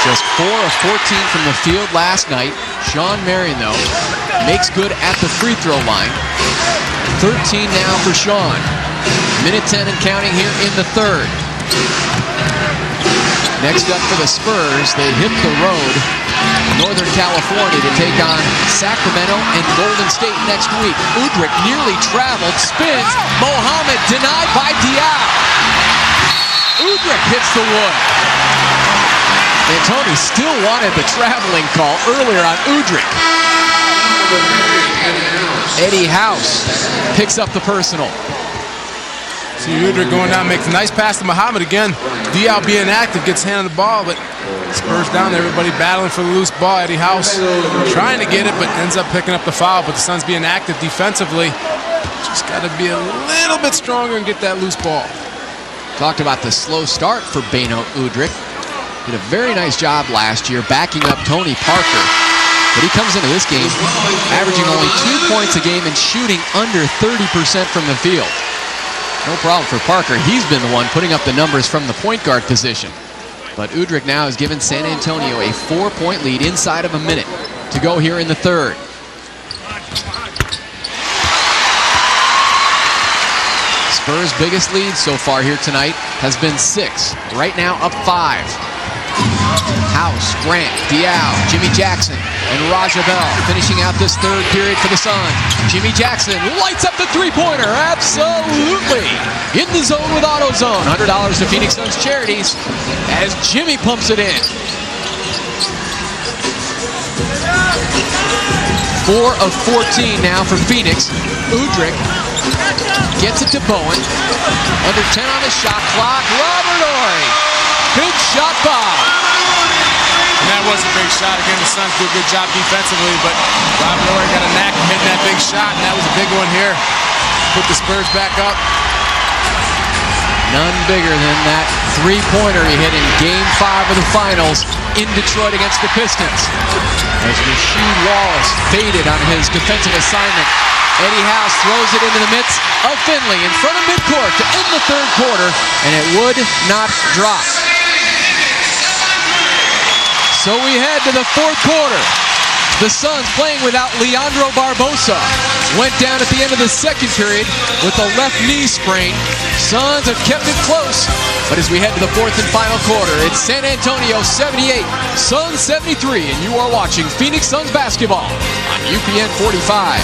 Just 4 of 14 from the field last night. Sean Marion, though, makes good at the free throw line. 13 now for Sean. Minute 10 and counting here in the third. Next up for the Spurs, they hit the road, Northern California, to take on Sacramento and Golden State next week. Udrih nearly traveled, spins, Mohammed denied by Diao. Udrih hits the wood. And Tony still wanted the traveling call earlier on Udrih. Eddie House picks up the personal. See Udrih going down, makes a nice pass to Mohammed again. Diao being active, gets hand on the ball, but Spurs down there, everybody battling for the loose ball. Eddie House trying to get it, but ends up picking up the foul. But the Suns being active defensively. Just got to be a little bit stronger and get that loose ball. Talked about the slow start for Beno Udrih. Did a very nice job last year backing up Tony Parker. But he comes into this game averaging only 2 points a game and shooting under 30% from the field. No problem for Parker. He's been the one putting up the numbers from the point guard position. But Udrih now has given San Antonio a 4-point lead inside of a minute to go here in the third. Spurs' biggest lead so far here tonight has been 6. Right now up 5. House, Grant, Diao, Jimmy Jackson, and Raja Bell finishing out this third period for the Suns. Jimmy Jackson lights up the three-pointer. Absolutely. In the zone with AutoZone. $100 to Phoenix Suns Charities as Jimmy pumps it in. 4 of 14 now for Phoenix. Udrih gets it to Bowen. Under 10 on the shot clock. Robert Horry. Big shot by. And that was a big shot. Again, the Suns do a good job defensively, but Robert Horry got a knack of hitting that big shot, and that was a big one here. Put the Spurs back up. None bigger than that three-pointer he hit in Game 5 of the Finals in Detroit against the Pistons. As Rasheed Wallace faded on his defensive assignment, Eddie House throws it into the midst of Finley in front of midcourt to end the third quarter, and it would not drop. So we head to the fourth quarter. The Suns playing without Leandro Barbosa. Went down at the end of the second period with a left knee sprain. Suns have kept it close. But as we head to the fourth and final quarter, it's San Antonio 78, Suns 73, and you are watching Phoenix Suns basketball on UPN 45.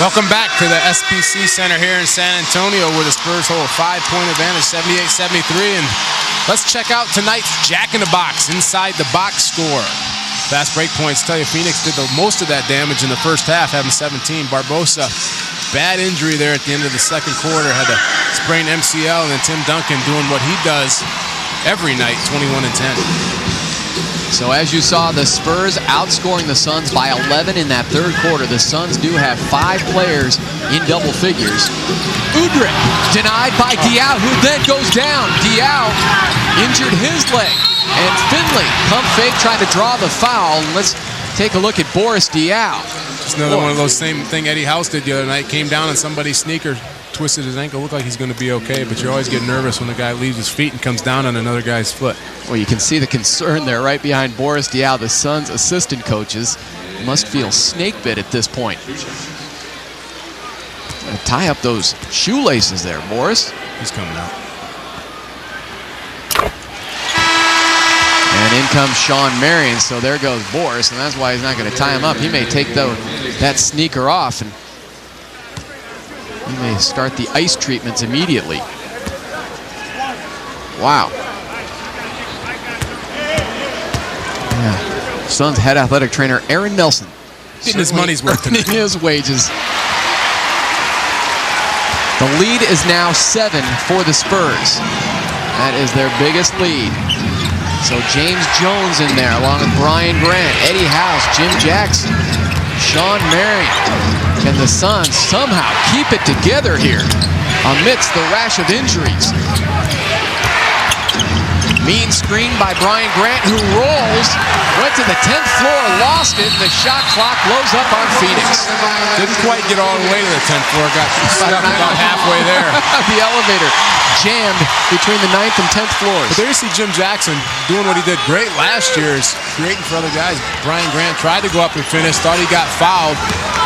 Welcome back to the SBC Center here in San Antonio, where the Spurs hold a 5-point advantage, 78-73. And let's check out tonight's Jack in the Box, inside the box score. Fast break points tell you Phoenix did the most of that damage in the first half, having 17. Barbosa, bad injury there at the end of the second quarter, had a sprained MCL, and then Tim Duncan doing what he does every night, 21 and 10. So as you saw, the Spurs outscoring the Suns by 11 in that third quarter. The Suns do have 5 players in double figures. Udrih denied by Diao, who then goes down. Diao injured his leg. And Finley, pump fake, trying to draw the foul. Let's take a look at Boris Diao. Just another one of those same thing Eddie House did the other night. Came down on somebody's sneaker, twisted his ankle. Looked like he's going to be okay, but you always get nervous when the guy leaves his feet and comes down on another guy's foot. Well, you can see the concern there right behind Boris Diao. The Suns' assistant coaches must feel snake bit at this point. Tie up those shoelaces there, Boris. He's coming out. And in comes Sean Marion, so there goes Boris, and that's why he's not going to tie him up. He may take that sneaker off, and he may start the ice treatments immediately. Wow. Yeah. Suns head athletic trainer Aaron Nelson getting his money's worth tonight. His wages. The lead is now 7 for the Spurs. That is their biggest lead. So James Jones in there along with Brian Grant, Eddie House, Jim Jackson, Sean Marion. Can the Suns somehow keep it together here? amidst the rash of injuries. Mean screen by Brian Grant, who rolls, went to the 10th floor, lost it, and the shot clock blows up on Phoenix. Didn't quite get all the way to the 10th floor, got stuck about halfway there. The elevator jammed between the 9th and 10th floors. But there you see Jim Jackson doing what he did great last year, is creating for other guys. Brian Grant tried to go up and finish, thought he got fouled,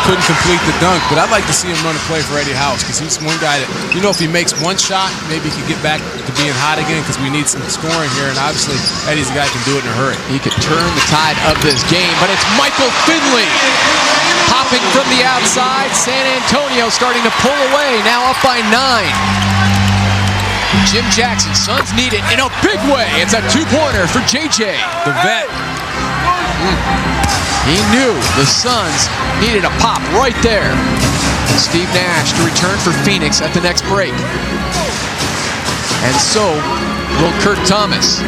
couldn't complete the dunk, but I'd like to see him run a play for Eddie House, because he's one guy that, you know, if he makes one shot, maybe he could get back to being hot again, because we need some scoring here, and obviously Eddie's the guy who can do it in a hurry. He could turn the tide of this game, but it's Michael Finley popping from the outside. San Antonio starting to pull away, now up by 9. Jim Jackson, Suns need it in a big way. It's a two-pointer for JJ. The vet. He knew the Suns needed a pop right there. Steve Nash to return for Phoenix at the next break. And so will Kurt Thomas.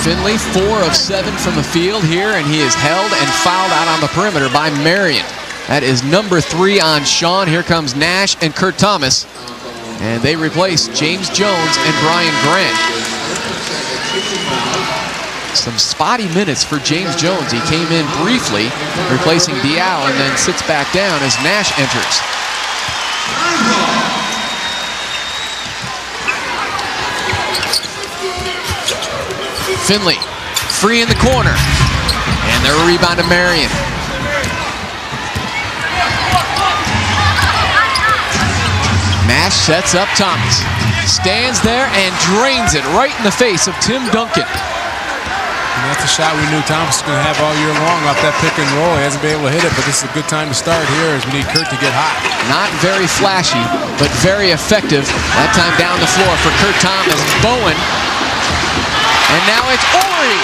Finley, 4 of 7 from the field here, and he is held and fouled out on the perimeter by Marion. That is number 3 on Sean. Here comes Nash and Kurt Thomas. And they replace James Jones and Brian Grant. Some spotty minutes for James Jones. He came in briefly, replacing Diao, and then sits back down as Nash enters. Finley, free in the corner. And the rebound to Marion. Nash sets up Thomas. Stands there and drains it right in the face of Tim Duncan. And that's a shot we knew Thomas was going to have all year long off that pick and roll. He hasn't been able to hit it, but this is a good time to start here as we need Kurt to get hot. Not very flashy, but very effective. That time down the floor for Kurt Thomas. Bowen. And now it's Ori.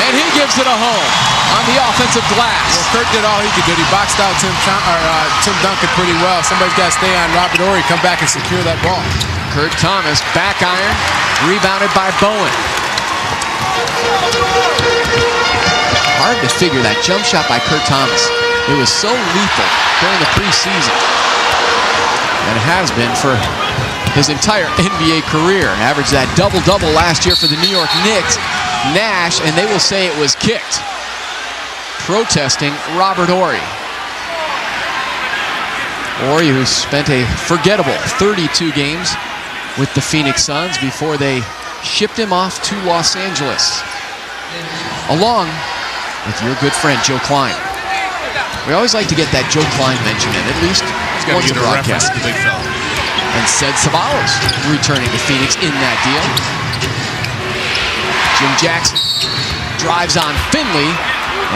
And he gives it a home on the offensive glass. Well, Kurt did all he could do. He boxed out Tim Duncan pretty well. Somebody's got to stay on Robert Ori, come back and secure that ball. Kurt Thomas, back iron, rebounded by Bowen. Hard to figure that jump shot by Kurt Thomas. It was so lethal during the preseason. And it has been for his entire NBA career. Averaged that double-double last year for the New York Knicks. Nash, and they will say it was kicked. Protesting Robert Ori. Ori, who spent a forgettable 32 games with the Phoenix Suns before they shipped him off to Los Angeles, along with your good friend Joe Klein. We always like to get that Joe Klein mention in, at least once a broadcast. The big fella. And Ced Ceballos returning to Phoenix in that deal. Jim Jackson drives on Finley,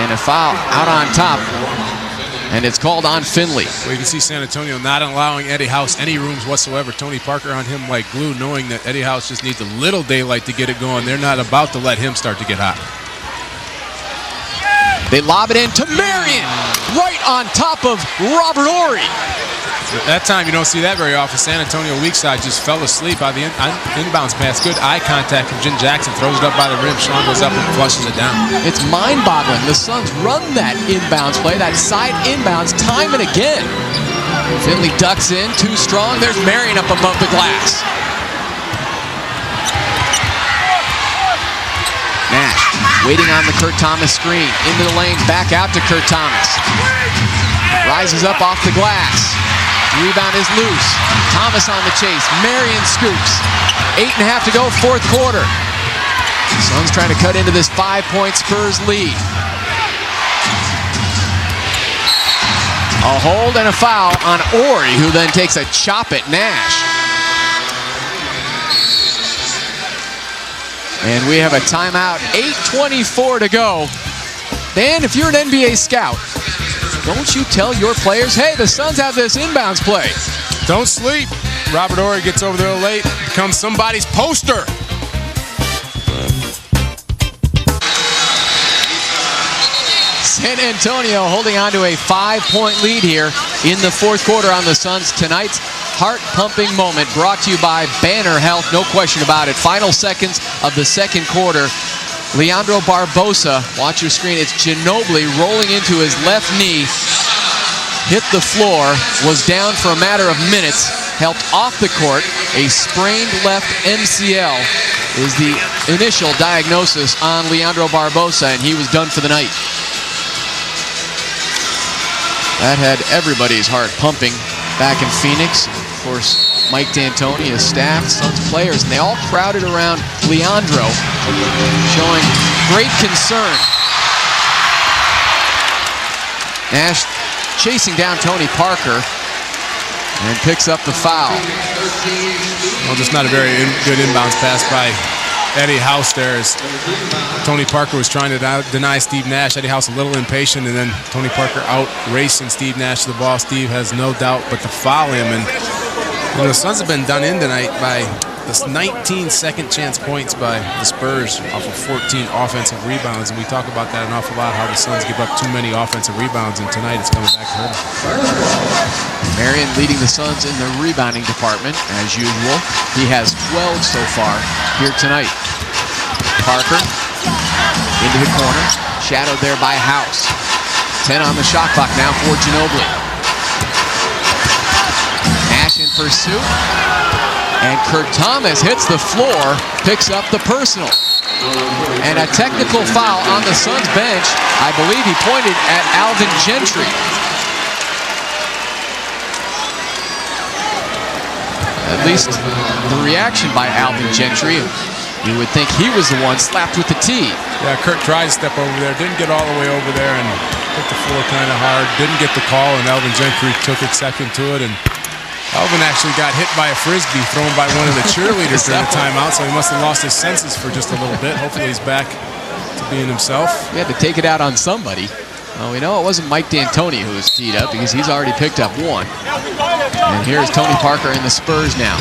and a foul out on top. And it's called on Finley. Well, you can see San Antonio not allowing Eddie House any rooms whatsoever. Tony Parker on him like glue, knowing that Eddie House just needs a little daylight to get it going. They're not about to let him start to get hot. They lob it in to Marion, right on top of Robert Ori. That time, you don't see that very often. San Antonio weak side just fell asleep on the inbounds pass. Good eye contact from Jim Jackson. Throws it up by the rim. Sean goes up and flushes it down. It's mind-boggling. The Suns run that inbounds play, that side inbounds, time and again. Finley ducks in, too strong. There's Marion up above the glass. Nash waiting on the Kurt Thomas screen. Into the lane, back out to Kurt Thomas. Rises up off the glass. Rebound is loose. Thomas on the chase. Marion scoops. 8.5 to go, fourth quarter. Suns trying to cut into this 5-point Spurs lead. A hold and a foul on Ori, who then takes a chop at Nash. And we have a timeout. 8:24 to go. Dan, if you're an NBA scout, don't you tell your players, hey, the Suns have this inbounds play. Don't sleep. Robert Ori gets over there late, becomes somebody's poster. San Antonio holding on to a 5-point lead here in the fourth quarter on the Suns. Tonight's heart-pumping moment brought to you by Banner Health, no question about it. Final seconds of the second quarter. Leandro Barbosa, watch your screen, it's Ginobili rolling into his left knee, hit the floor, was down for a matter of minutes, helped off the court. A sprained left MCL is the initial diagnosis on Leandro Barbosa, and he was done for the night. That had everybody's heart pumping back in Phoenix. Of course, Mike D'Antoni, his staff, Suns players, and they all crowded around Leandro, showing great concern. Nash chasing down Tony Parker and picks up the foul. Well, just not a very good inbounds pass by Eddie House there, as Tony Parker was trying to deny Steve Nash. Eddie House a little impatient, and then Tony Parker out racing Steve Nash to the ball. Steve has no doubt but to foul him, and the Suns have been done in tonight by this 19 second chance points by the Spurs off of 14 offensive rebounds, and we talk about that an awful lot, how the Suns give up too many offensive rebounds, and tonight it's coming back to hurt them. Marion leading the Suns in the rebounding department, as usual. He has 12 so far here tonight. Parker into the corner, shadowed there by House. 10 on the shot clock now for Ginobili. Nash in pursuit, and Kurt Thomas hits the floor, picks up the personal. And a technical foul on the Suns bench. I believe he pointed at Alvin Gentry. At least the reaction by Alvin Gentry, you would think he was the one slapped with the tee. Yeah, Kurt tried to step over there, didn't get all the way over there, and hit the floor kind of hard. Didn't get the call, and Alvin Gentry took exception to it. And Alvin actually got hit by a frisbee thrown by one of the cheerleaders during the timeout, so he must have lost his senses for just a little bit. Hopefully he's back to being himself. We had to take it out on somebody. Well, we know it wasn't Mike D'Antoni who was teed up, because he's already picked up one. And here's Tony Parker and the Spurs now.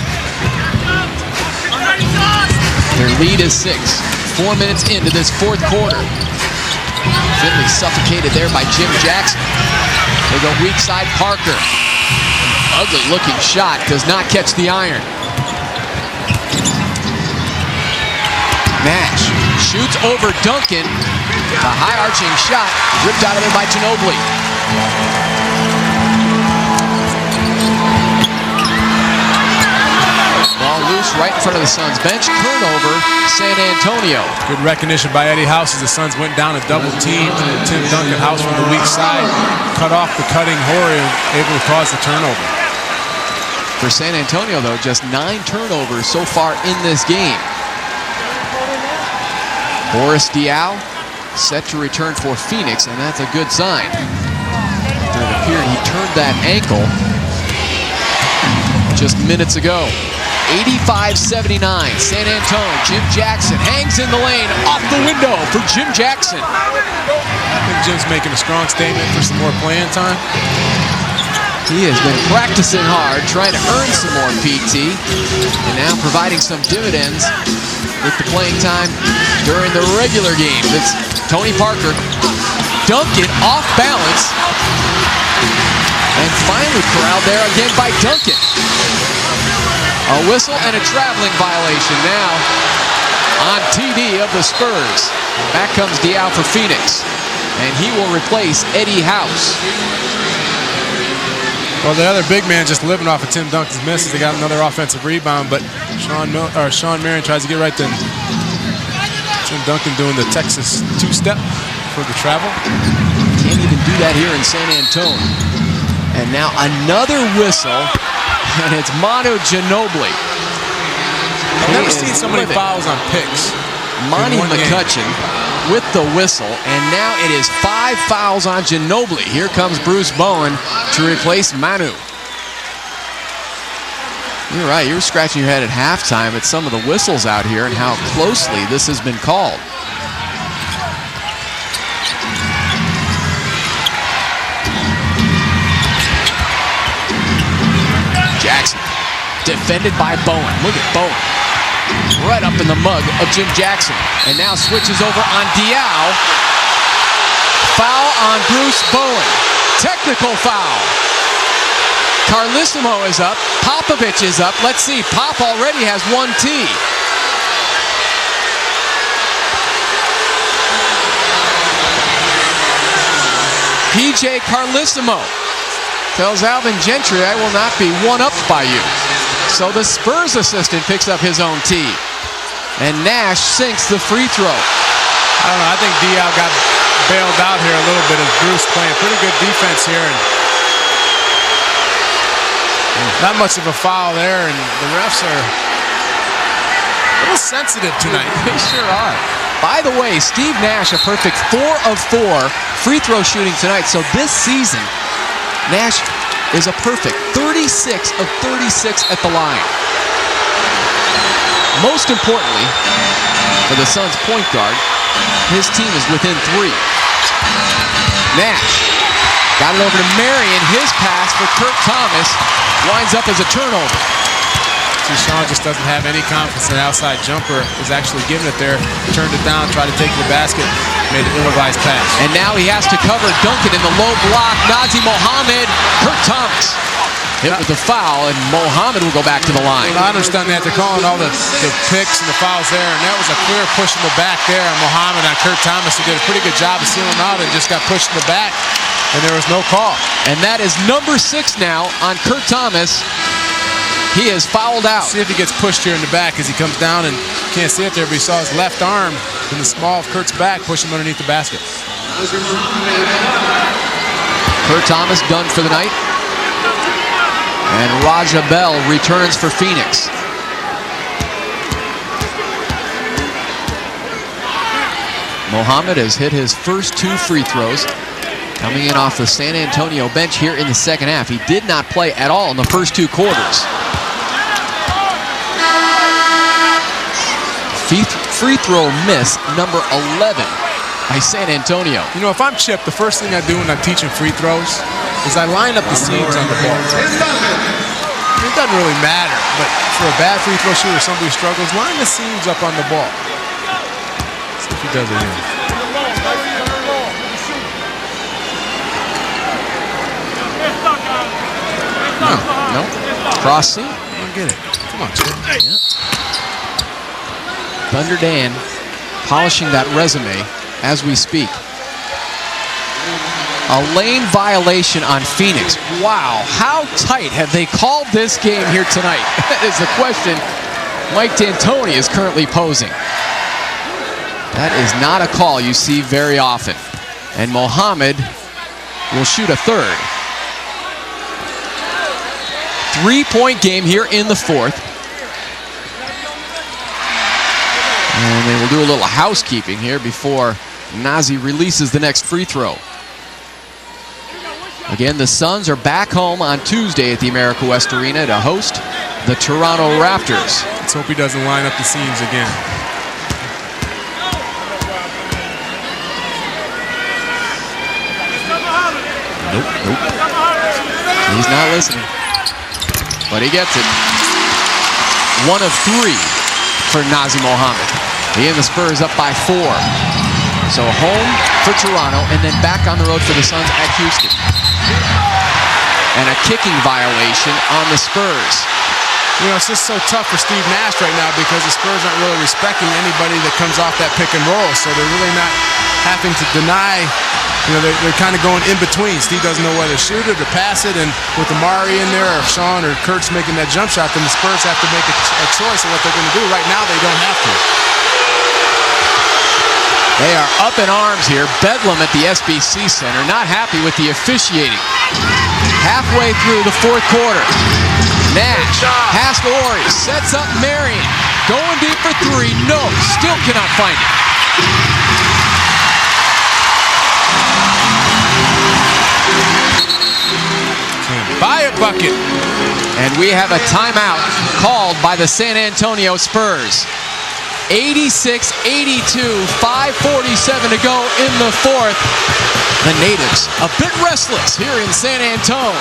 Their lead is 6. 4 minutes into this fourth quarter. Finley suffocated there by Jim Jackson. They go weak side Parker. Ugly looking shot, does not catch the iron. Nash shoots over Duncan. A high arching shot ripped out of there by Ginobili. Ball loose right in front of the Suns bench. Turnover, San Antonio. Good recognition by Eddie House as the Suns went down a double team. Tim Duncan, House from the weak side, cut off the cutting Horry, able to cause the turnover. For San Antonio, though, just 9 turnovers so far in this game. Boris Diaw set to return for Phoenix, and that's a good sign. It appeared he turned that ankle just minutes ago. 85-79, San Antonio. Jim Jackson hangs in the lane, off the window for Jim Jackson. I think Jim's making a strong statement for some more playing time. He has been practicing hard, trying to earn some more PT, and now providing some dividends with the playing time during the regular games. It's Tony Parker, Duncan off balance, and finally corralled there again by Duncan. A whistle and a traveling violation now on TD of the Spurs. Back comes Diaw for Phoenix, and he will replace Eddie House. Well, the other big man just living off of Tim Duncan's misses. They got another offensive rebound, but Sean Marion tries to get right then. Tim Duncan doing the Texas two-step for the travel. Can't even do that here in San Antonio. And now another whistle, and it's Manu Ginobili. I've never seen so many fouls on picks. Monty McCutcheon with the whistle, and now it is 5 fouls on Ginobili. Here comes Bruce Bowen to replace Manu. You're right, you were scratching your head at halftime at some of the whistles out here and how closely this has been called. Jackson, defended by Bowen. Look at Bowen. Right up in the mug of Jim Jackson. And now switches over on Diaw. Foul on Bruce Bowen. Technical foul. Carlissimo is up. Popovich is up. Let's see. Pop already has 1 T. PJ Carlissimo tells Alvin Gentry, I will not be one-upped by you. So the Spurs assistant picks up his own tee. And Nash sinks the free throw. I don't know, I think Dial got bailed out here a little bit as Bruce playing pretty good defense here. And not much of a foul there, and the refs are a little sensitive tonight. They sure are. By the way, Steve Nash, a perfect 4 of 4 free throw shooting tonight. So this season, Nash is a perfect 36 of 36 at the line. Most importantly, for the Suns' point guard, his team is within 3. Nash got it over to Marion. His pass for Kurt Thomas winds up as a turnover. Sean just doesn't have any confidence in the outside jumper. Was actually giving it there, turned it down, tried to take the basket, made an ill-advised pass. And now he has to cover Duncan in the low block. Nazi Mohammed, Kurt Thomas hit with the foul, and Mohammed will go back to the line. Well, I understand that they're calling all the picks and the fouls there, and that was a clear push in the back there on Mohammed on Kurt Thomas, who did a pretty good job of sealing out and just got pushed in the back, and there was no call. And that is number 6 now on Kurt Thomas. He is fouled out. See if he gets pushed here in the back as he comes down, and can't see it there, but he saw his left arm in the small of Kurt's back push him underneath the basket. Kurt Thomas done for the night. And Raja Bell returns for Phoenix. Mohammed has hit his first 2 free throws. Coming in off the San Antonio bench here in the second half. He did not play at all in the first 2 quarters. Free throw miss number 11 by San Antonio. You know, if I'm Chip, the first thing I do when I'm teaching free throws is I line up the seams on the ball. It doesn't really matter, but for a bad free throw shooter, somebody who struggles, line the seams up on the ball. Let's see if he does it here. No. Cross seam. Don't get it. Come on, Chip. Yeah. Thunder Dan polishing that resume as we speak. A lane violation on Phoenix. Wow, how tight have they called this game here tonight? Is the question Mike D'Antoni is currently posing. That is not a call you see very often. And Mohammed will shoot a third. 3-point game here in the 4th. And they will do a little housekeeping here before Nazi releases the next free throw. Again, the Suns are back home on Tuesday at the America West Arena to host the Toronto Raptors. Let's hope he doesn't line up the seams again. Nope. He's not listening. But he gets it. 1 of 3 for Nazi Mohammed. He and the Spurs up by 4. So home for Toronto, and then back on the road for the Suns at Houston. And a kicking violation on the Spurs. You know, it's just so tough for Steve Nash right now because the Spurs aren't really respecting anybody that comes off that pick and roll. So they're really not having to deny. You know, they're kind of going in between. Steve doesn't know whether to shoot it or pass it, and with Amari in there, or if Sean or Kurt's making that jump shot, then the Spurs have to make a choice of what they're going to do. Right now, they don't have to. They are up in arms here. Bedlam at the SBC Center, not happy with the officiating. Halfway through the 4th quarter, Nash has to Ori, sets up Marion, going deep for 3, no, still cannot find it. Buy a bucket. And we have a timeout called by the San Antonio Spurs. 86-82, 5:47 to go in the 4th. The natives a bit restless here in San Antonio.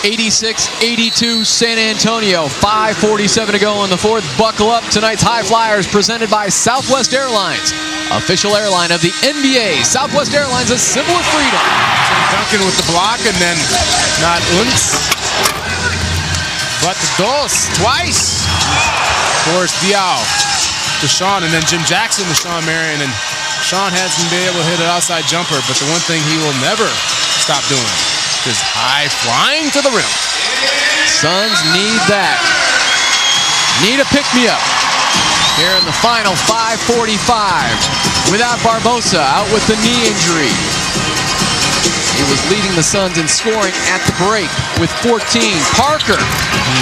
(86-82) San Antonio, 5:47 to go in the 4th. Buckle up, tonight's High Flyers presented by Southwest Airlines, official airline of the NBA. Southwest Airlines, a symbol of freedom. Duncan with the block, and then not Unz. But the dos, twice. Boris Diaw to Sean, and then Jim Jackson to Sean Marion. And Sean hasn't been able to hit an outside jumper, but the one thing he will never stop doing is high flying to the rim. Suns need that. Need a pick-me-up here in the final 5:45 without Barbosa out with the knee injury. He was leading the Suns in scoring at the break with 14. Parker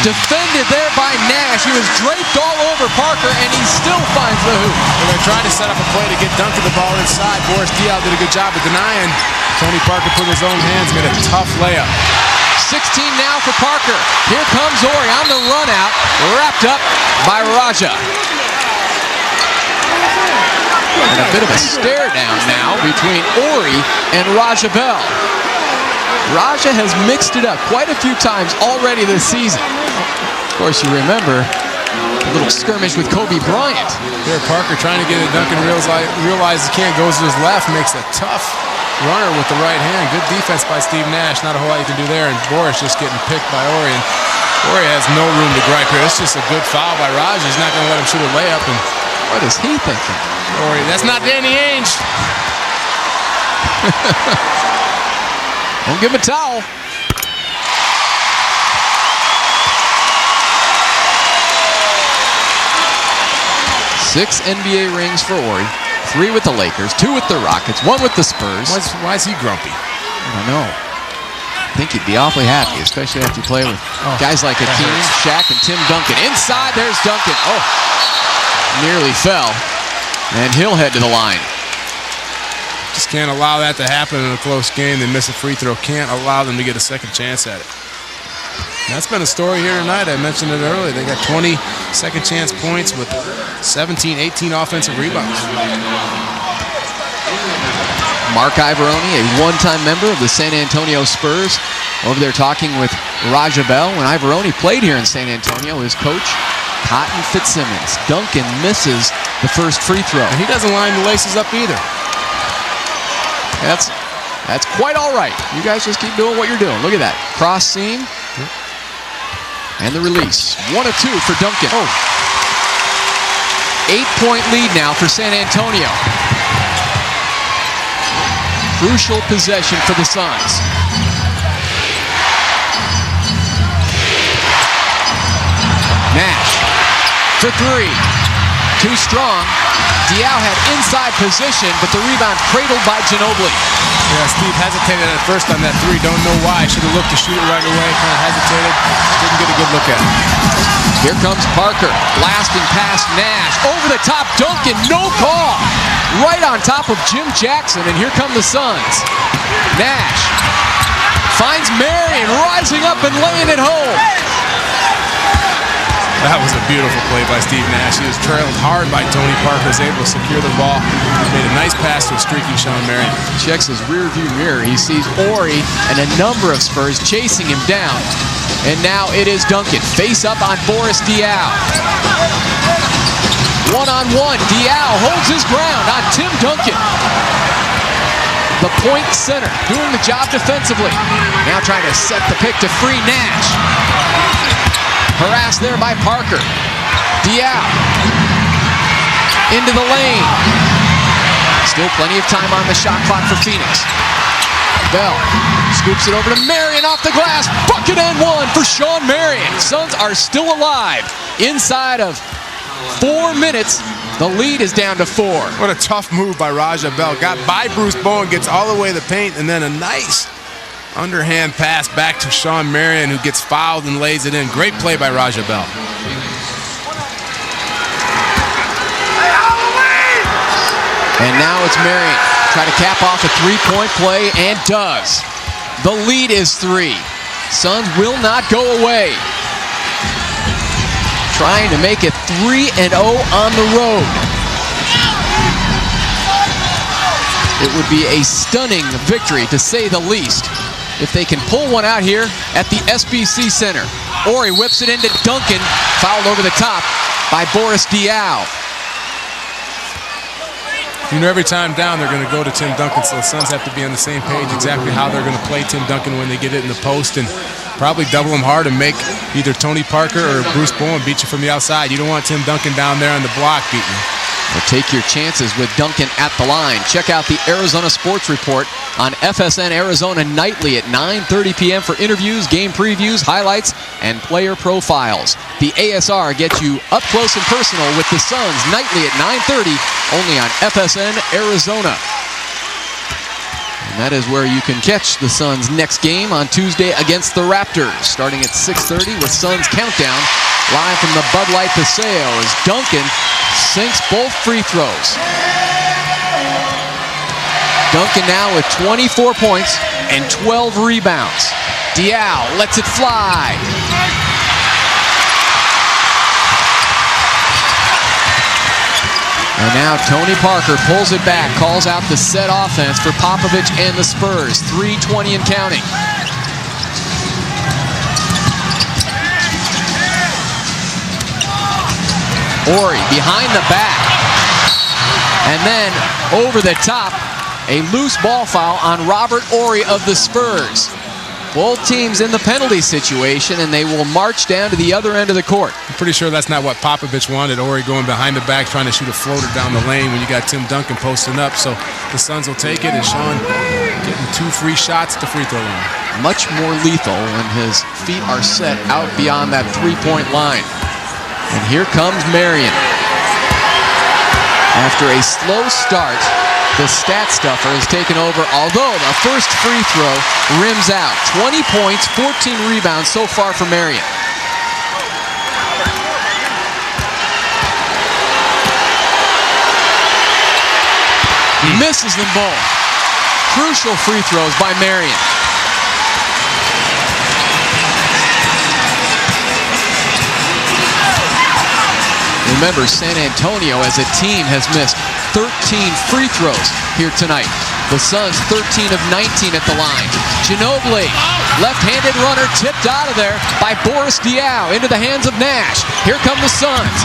defended there by Nash. He was draped all over Parker, and he still finds the hoop. Well, they're trying to set up a play to get Duncan the ball inside. Boris Diaw did a good job of denying. Tony Parker put his own hands, made a tough layup. 16 now for Parker. Here comes Ori on the run out, wrapped up by Raja. And a bit of a stare down now between Ori and Raja Bell. Raja has mixed it up quite a few times already this season. Of course, you remember a little skirmish with Kobe Bryant. Here, Parker trying to get it. Duncan realizes he can't, goes to his left, makes a tough runner with the right hand. Good defense by Steve Nash. Not a whole lot you can do there. And Boris just getting picked by Ori. And Ori has no room to gripe here. It's just a good foul by Raja. He's not going to let him shoot a layup. And what is he thinking? Ori, that's not Danny Ainge. Don't give him a towel. Six NBA rings for Ori. 3 with the Lakers, 2 with the Rockets, 1 with the Spurs. Why is he grumpy? I don't know. I think he'd be awfully happy, especially after you play with guys like Hakeem, Shaq, and Tim Duncan. Inside, there's Duncan. Oh, nearly fell. And he'll head to the line. Just can't allow that to happen in a close game. They miss a free throw. Can't allow them to get a second chance at it. That's been a story here tonight. I mentioned it earlier. They got 20 second chance points with 17, 18 offensive rebounds. Mark Ivoroni, a one-time member of the San Antonio Spurs, over there talking with Raja Bell. When Ivoroni played here in San Antonio, his coach, Cotton Fitzsimmons. Duncan misses the first free throw. And he doesn't line the laces up either. That's quite all right. You guys just keep doing what you're doing. Look at that. Cross seam. And the release. 1 of 2 for Duncan. 8-point lead now for San Antonio. Crucial possession for the Suns. Nash for 3. Too strong. Diaw had inside position, but the rebound cradled by Ginobili. Yeah, Steve hesitated at first on that 3. Don't know why. Should have looked to shoot it right away. Kind of hesitated. Didn't get a good look at it. Here comes Parker. Blasting past Nash. Over the top, Duncan. No call. Right on top of Jim Jackson. And here come the Suns. Nash finds Marion rising up and laying it home. That was a beautiful play by Steve Nash. He was trailed hard by Tony Parker. Was able to secure the ball. Made a nice pass to a streaking Sean Marion. Checks his rearview mirror. He sees Ori and a number of Spurs chasing him down. And now it is Duncan. Face up on Boris Diaw. One-on-one. Diaw holds his ground on Tim Duncan. The point center doing the job defensively. Now trying to set the pick to free Nash. Harassed there by Parker. Diaw into the lane. Still plenty of time on the shot clock for Phoenix. Bell scoops it over to Marion off the glass. Bucket and 1 for Sean Marion. Suns are still alive. Inside of 4 minutes, the lead is down to 4. What a tough move by Raja Bell. Got by Bruce Bowen, gets all the way to the paint, and then a nice underhand pass back to Sean Marion, who gets fouled and lays it in. Great play by Raja Bell. And now it's Marion. Try to cap off a 3-point play, and does. The lead is 3. Suns will not go away. Trying to make it 3-0 on the road. It would be a stunning victory, to say the least, if they can pull one out here at the SBC Center. Ori whips it into Duncan, fouled over the top by Boris Diaw. You know, every time down, they're going to go to Tim Duncan, so the Suns have to be on the same page exactly how they're going to play Tim Duncan when they get it in the post. And probably double them hard and make either Tony Parker or Bruce Bowen beat you from the outside. You don't want Tim Duncan down there on the block beating you. Well, take your chances with Duncan at the line. Check out the Arizona Sports Report on FSN Arizona nightly at 9:30 p.m. for interviews, game previews, highlights, and player profiles. The ASR gets you up close and personal with the Suns nightly at 9:30, only on FSN Arizona. And that is where you can catch the Suns' next game on Tuesday against the Raptors, starting at 6:30 with Suns Countdown, live from the Bud Light Paseo as Duncan sinks both free throws. Duncan now with 24 points and 12 rebounds. Diaw lets it fly. And now Tony Parker pulls it back, calls out the set offense for Popovich and the Spurs. 3:20 and counting. Ori behind the back. And then over the top, a loose ball foul on Robert Ori of the Spurs. Both teams in the penalty situation, and they will march down to the other end of the court. I'm pretty sure that's not what Popovich wanted. Ori going behind the back, trying to shoot a floater down the lane when you got Tim Duncan posting up. So the Suns will take it, and Sean getting 2 free shots at the free throw line. Much more lethal when his feet are set out beyond that three-point line. And here comes Marion. After a slow start, the stat stuffer has taken over, although the first free throw rims out. 20 points, 14 rebounds so far for Marion. He misses them both. Crucial free throws by Marion. Remember, San Antonio as a team has missed 13 free throws here tonight. The Suns 13 of 19 at the line. Ginobili, left-handed runner, tipped out of there by Boris Diaw into the hands of Nash. Here come the Suns.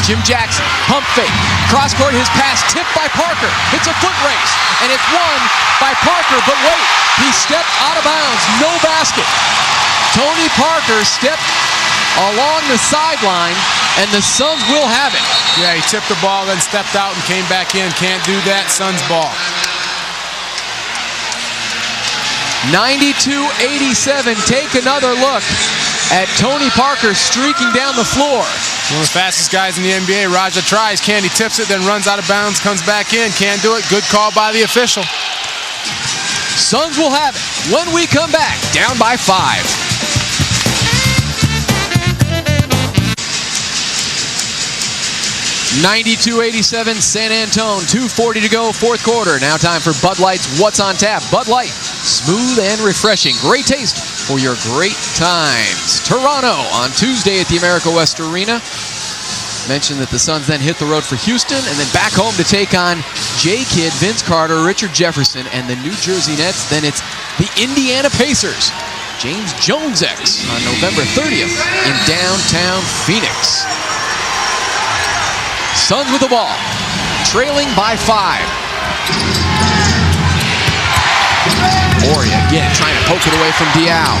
Jim Jackson, pump fake, cross-court, his pass tipped by Parker. It's a foot race, and it's won by Parker, but wait, he stepped out of bounds, no basket. Tony Parker stepped along the sideline, and the Suns will have it. Yeah, he tipped the ball, then stepped out and came back in. Can't do that, Suns ball. 92-87, take another look at Tony Parker streaking down the floor. One of the fastest guys in the NBA. Raja tries, he tips it, then runs out of bounds, comes back in, can't do it. Good call by the official. Suns will have it when we come back, down by 5. (92-87) San Antone, 2:40 to go, fourth quarter. Now time for Bud Light's What's on Tap. Bud Light, smooth and refreshing. Great taste for your great times. Toronto on Tuesday at the America West Arena. Mentioned that the Suns then hit the road for Houston and then back home to take on J-Kidd, Vince Carter, Richard Jefferson, and the New Jersey Nets. Then it's the Indiana Pacers. James Jones-X on November 30th in downtown Phoenix. Suns with the ball, trailing by 5. Ori again trying to poke it away from Diaw.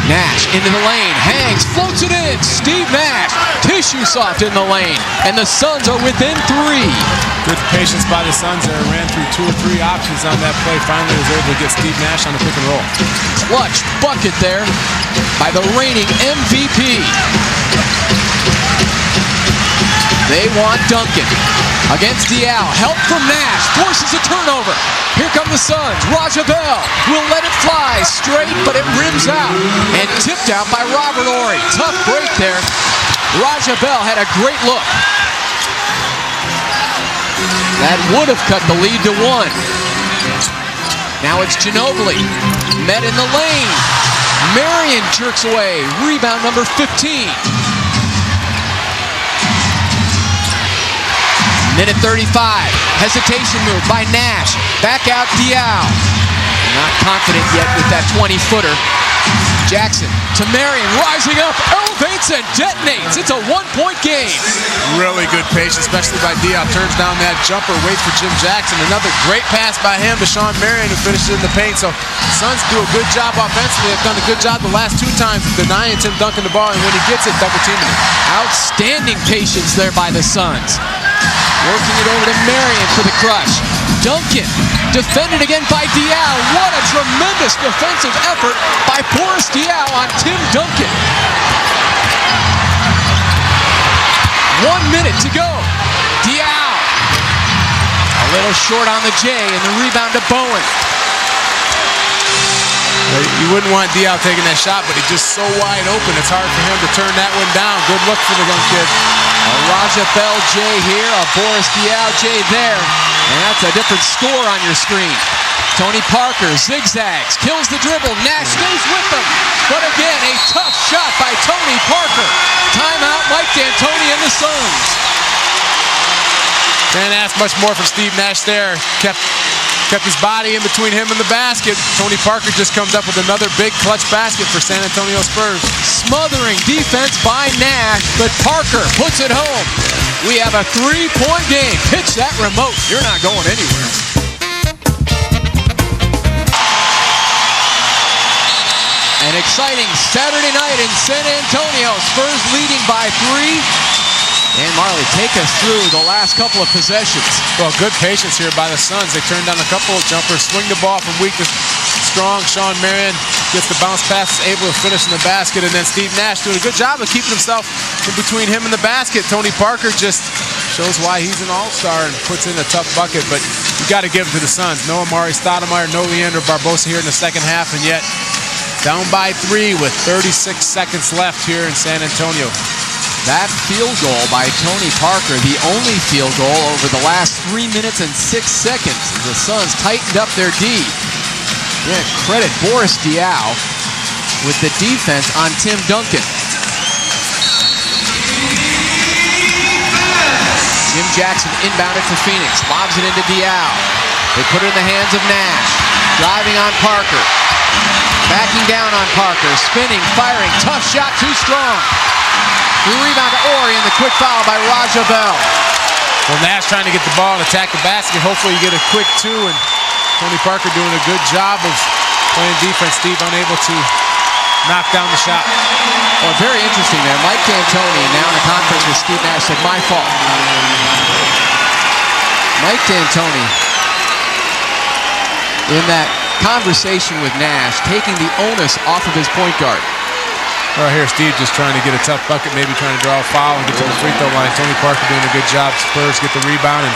Nash into the lane, hangs, floats it in. Steve Nash, tissue soft in the lane, and the Suns are within 3. Good patience by the Suns there. Ran through 2 or 3 options on that play. Finally was able to get Steve Nash on the pick and roll. Clutch bucket there by the reigning MVP. They want Duncan against Diaw. Help from Nash. Forces a turnover. Here come the Suns. Raja Bell will let it fly straight, but it rims out. And tipped out by Robert Ori. Tough break there. Raja Bell had a great look. That would have cut the lead to 1. Now it's Ginobili. Met in the lane. Marion jerks away. Rebound number 15. Minute 35, hesitation move by Nash. Back out Diaw. Not confident yet with that 20-footer. Jackson to Marion, rising up, elevates and detonates. It's a one-point game. Really good patience, especially by Diop. Turns down that jumper, waits for Jim Jackson. Another great pass by him to Sean Marion, who finishes in the paint. So the Suns do a good job offensively. They've done a good job the last 2 times of denying Tim Duncan the ball, and when he gets it, double teaming him. Outstanding patience there by the Suns. Working it over to Marion for the crush. Duncan, defended again by Diaw. What a tremendous defensive effort by Boris Diaw on Tim Duncan. 1 minute to go. Diaw. A little short on the J, and the rebound to Bowen. You wouldn't want Diaw taking that shot, but he's just so wide open, it's hard for him to turn that one down. Good look for the young kid. A Raja Bell J here, a Boris Diaw J there, and that's a different score on your screen. Tony Parker zigzags, kills the dribble, Nash stays with them, but again, a tough shot by Tony Parker. Timeout, Mike D'Antoni and the Suns. Can't ask much more from Steve Nash there. Kept his body in between him and the basket. Tony Parker just comes up with another big clutch basket for San Antonio Spurs. Smothering defense by Nash, but Parker puts it home. We have a 3-point game. Pitch that remote. You're not going anywhere. An exciting Saturday night in San Antonio. Spurs leading by 3. And Marley, take us through the last couple of possessions. Well, good patience here by the Suns. They turned down a couple of jumpers, swing the ball from weak to strong. Sean Marion gets the bounce pass, able to finish in the basket, and then Steve Nash doing a good job of keeping himself in between him and the basket. Tony Parker just shows why he's an all-star and puts in a tough bucket, but you got to give it to the Suns. No Amari Stoudemire, no Leandro Barbosa here in the second half, and yet down by 3 with 36 seconds left here in San Antonio. That field goal by Tony Parker, the only field goal over the last 3 minutes and 6 seconds as the Suns tightened up their D. Yeah, credit Boris Diaw with the defense on Tim Duncan. Jim Jackson inbounded for Phoenix, lobs it into Diaw. They put it in the hands of Nash, driving on Parker. Backing down on Parker, spinning, firing, tough shot, too strong. The rebound to Ori and the quick foul by Raja Bell. Well, Nash trying to get the ball and attack the basket. Hopefully you get a quick 2, and Tony Parker doing a good job of playing defense. Steve unable to knock down the shot. Well, very interesting there. Mike D'Antoni, now in a conference with Steve Nash, said, my fault. Mike D'Antoni, in that conversation with Nash, taking the onus off of his point guard. Well, here Steve just trying to get a tough bucket, maybe trying to draw a foul and get to the free throw line. Tony Parker doing a good job. Spurs get the rebound, and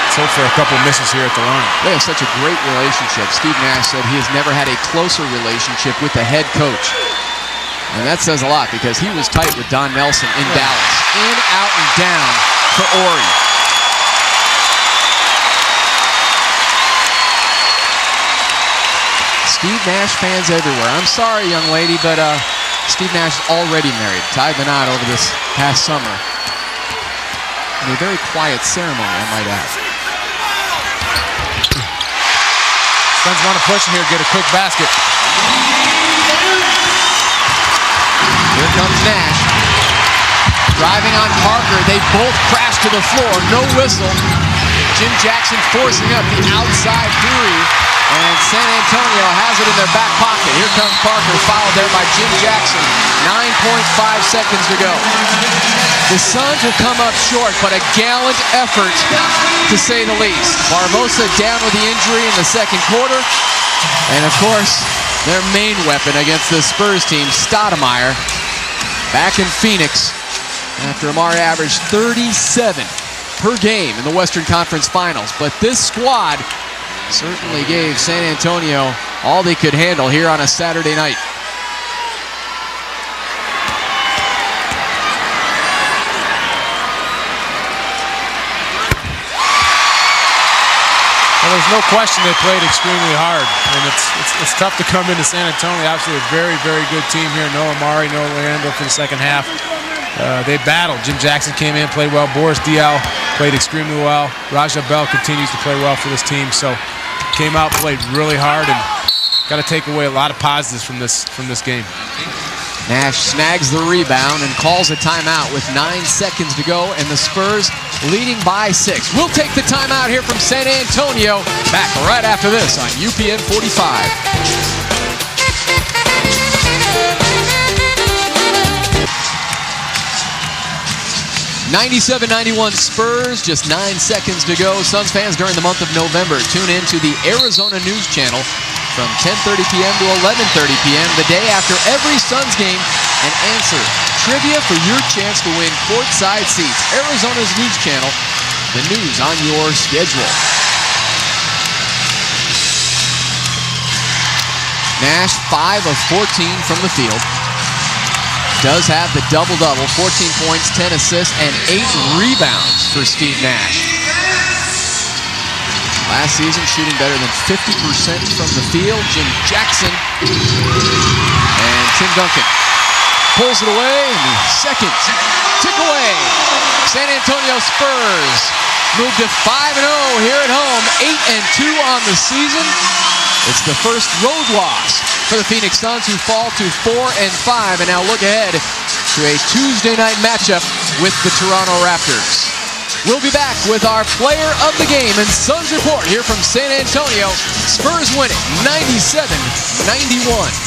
let's hope for a couple misses here at the line. They have such a great relationship. Steve Nash said he has never had a closer relationship with the head coach. And that says a lot because he was tight with Don Nelson in Dallas. In, out, and down for Ori. Steve Nash fans everywhere. I'm sorry, young lady, but Steve Nash is already married. Tied the knot over this past summer. In a very quiet ceremony, I might add. Suns want to push here, get a quick basket. Here comes Nash. Driving on Parker. They both crash to the floor. No whistle. Jim Jackson forcing up the outside 3. And San Antonio has it in their back pocket. Here comes Parker, fouled there by Jim Jackson. 9.5 seconds to go. The Suns will come up short, but a gallant effort, to say the least. Barbosa down with the injury in the second quarter. And, of course, their main weapon against the Spurs team, Stoudemire, back in Phoenix after Amari averaged 37 per game in the Western Conference Finals. But this squad certainly gave San Antonio all they could handle here on a Saturday night. Well, there's no question they played extremely hard, and it's tough to come into San Antonio. Obviously a very, very good team here. No Amari, no Leandro for the second half. They battled. Jim Jackson came in, played well. Boris Diaw played extremely well. Raja Bell continues to play well for this team. So came out, played really hard, and got to take away a lot of positives from this game. Nash snags the rebound and calls a timeout with 9 seconds to go, and the Spurs leading by 6. We'll take the timeout here from San Antonio. Back right after this on UPN 45. 97-91 Spurs, just 9 seconds to go. Suns fans during the month of November, tune in to the Arizona News Channel from 10:30 p.m. to 11:30 p.m. the day after every Suns game, and answer trivia for your chance to win courtside seats. Arizona's News Channel, the news on your schedule. Nash 5 of 14 from the field. Does have the double-double, 14 points, 10 assists, and 8 rebounds for Steve Nash. Last season, shooting better than 50% from the field. Jim Jackson and Tim Duncan pulls it away, and the seconds tick away. San Antonio Spurs move to 5-0 here at home, 8-2 on the season. It's the first road loss for the Phoenix Suns, who fall to 4-5, and now look ahead to a Tuesday night matchup with the Toronto Raptors. We'll be back with our player of the game and Suns report here from San Antonio. Spurs win it 97-91.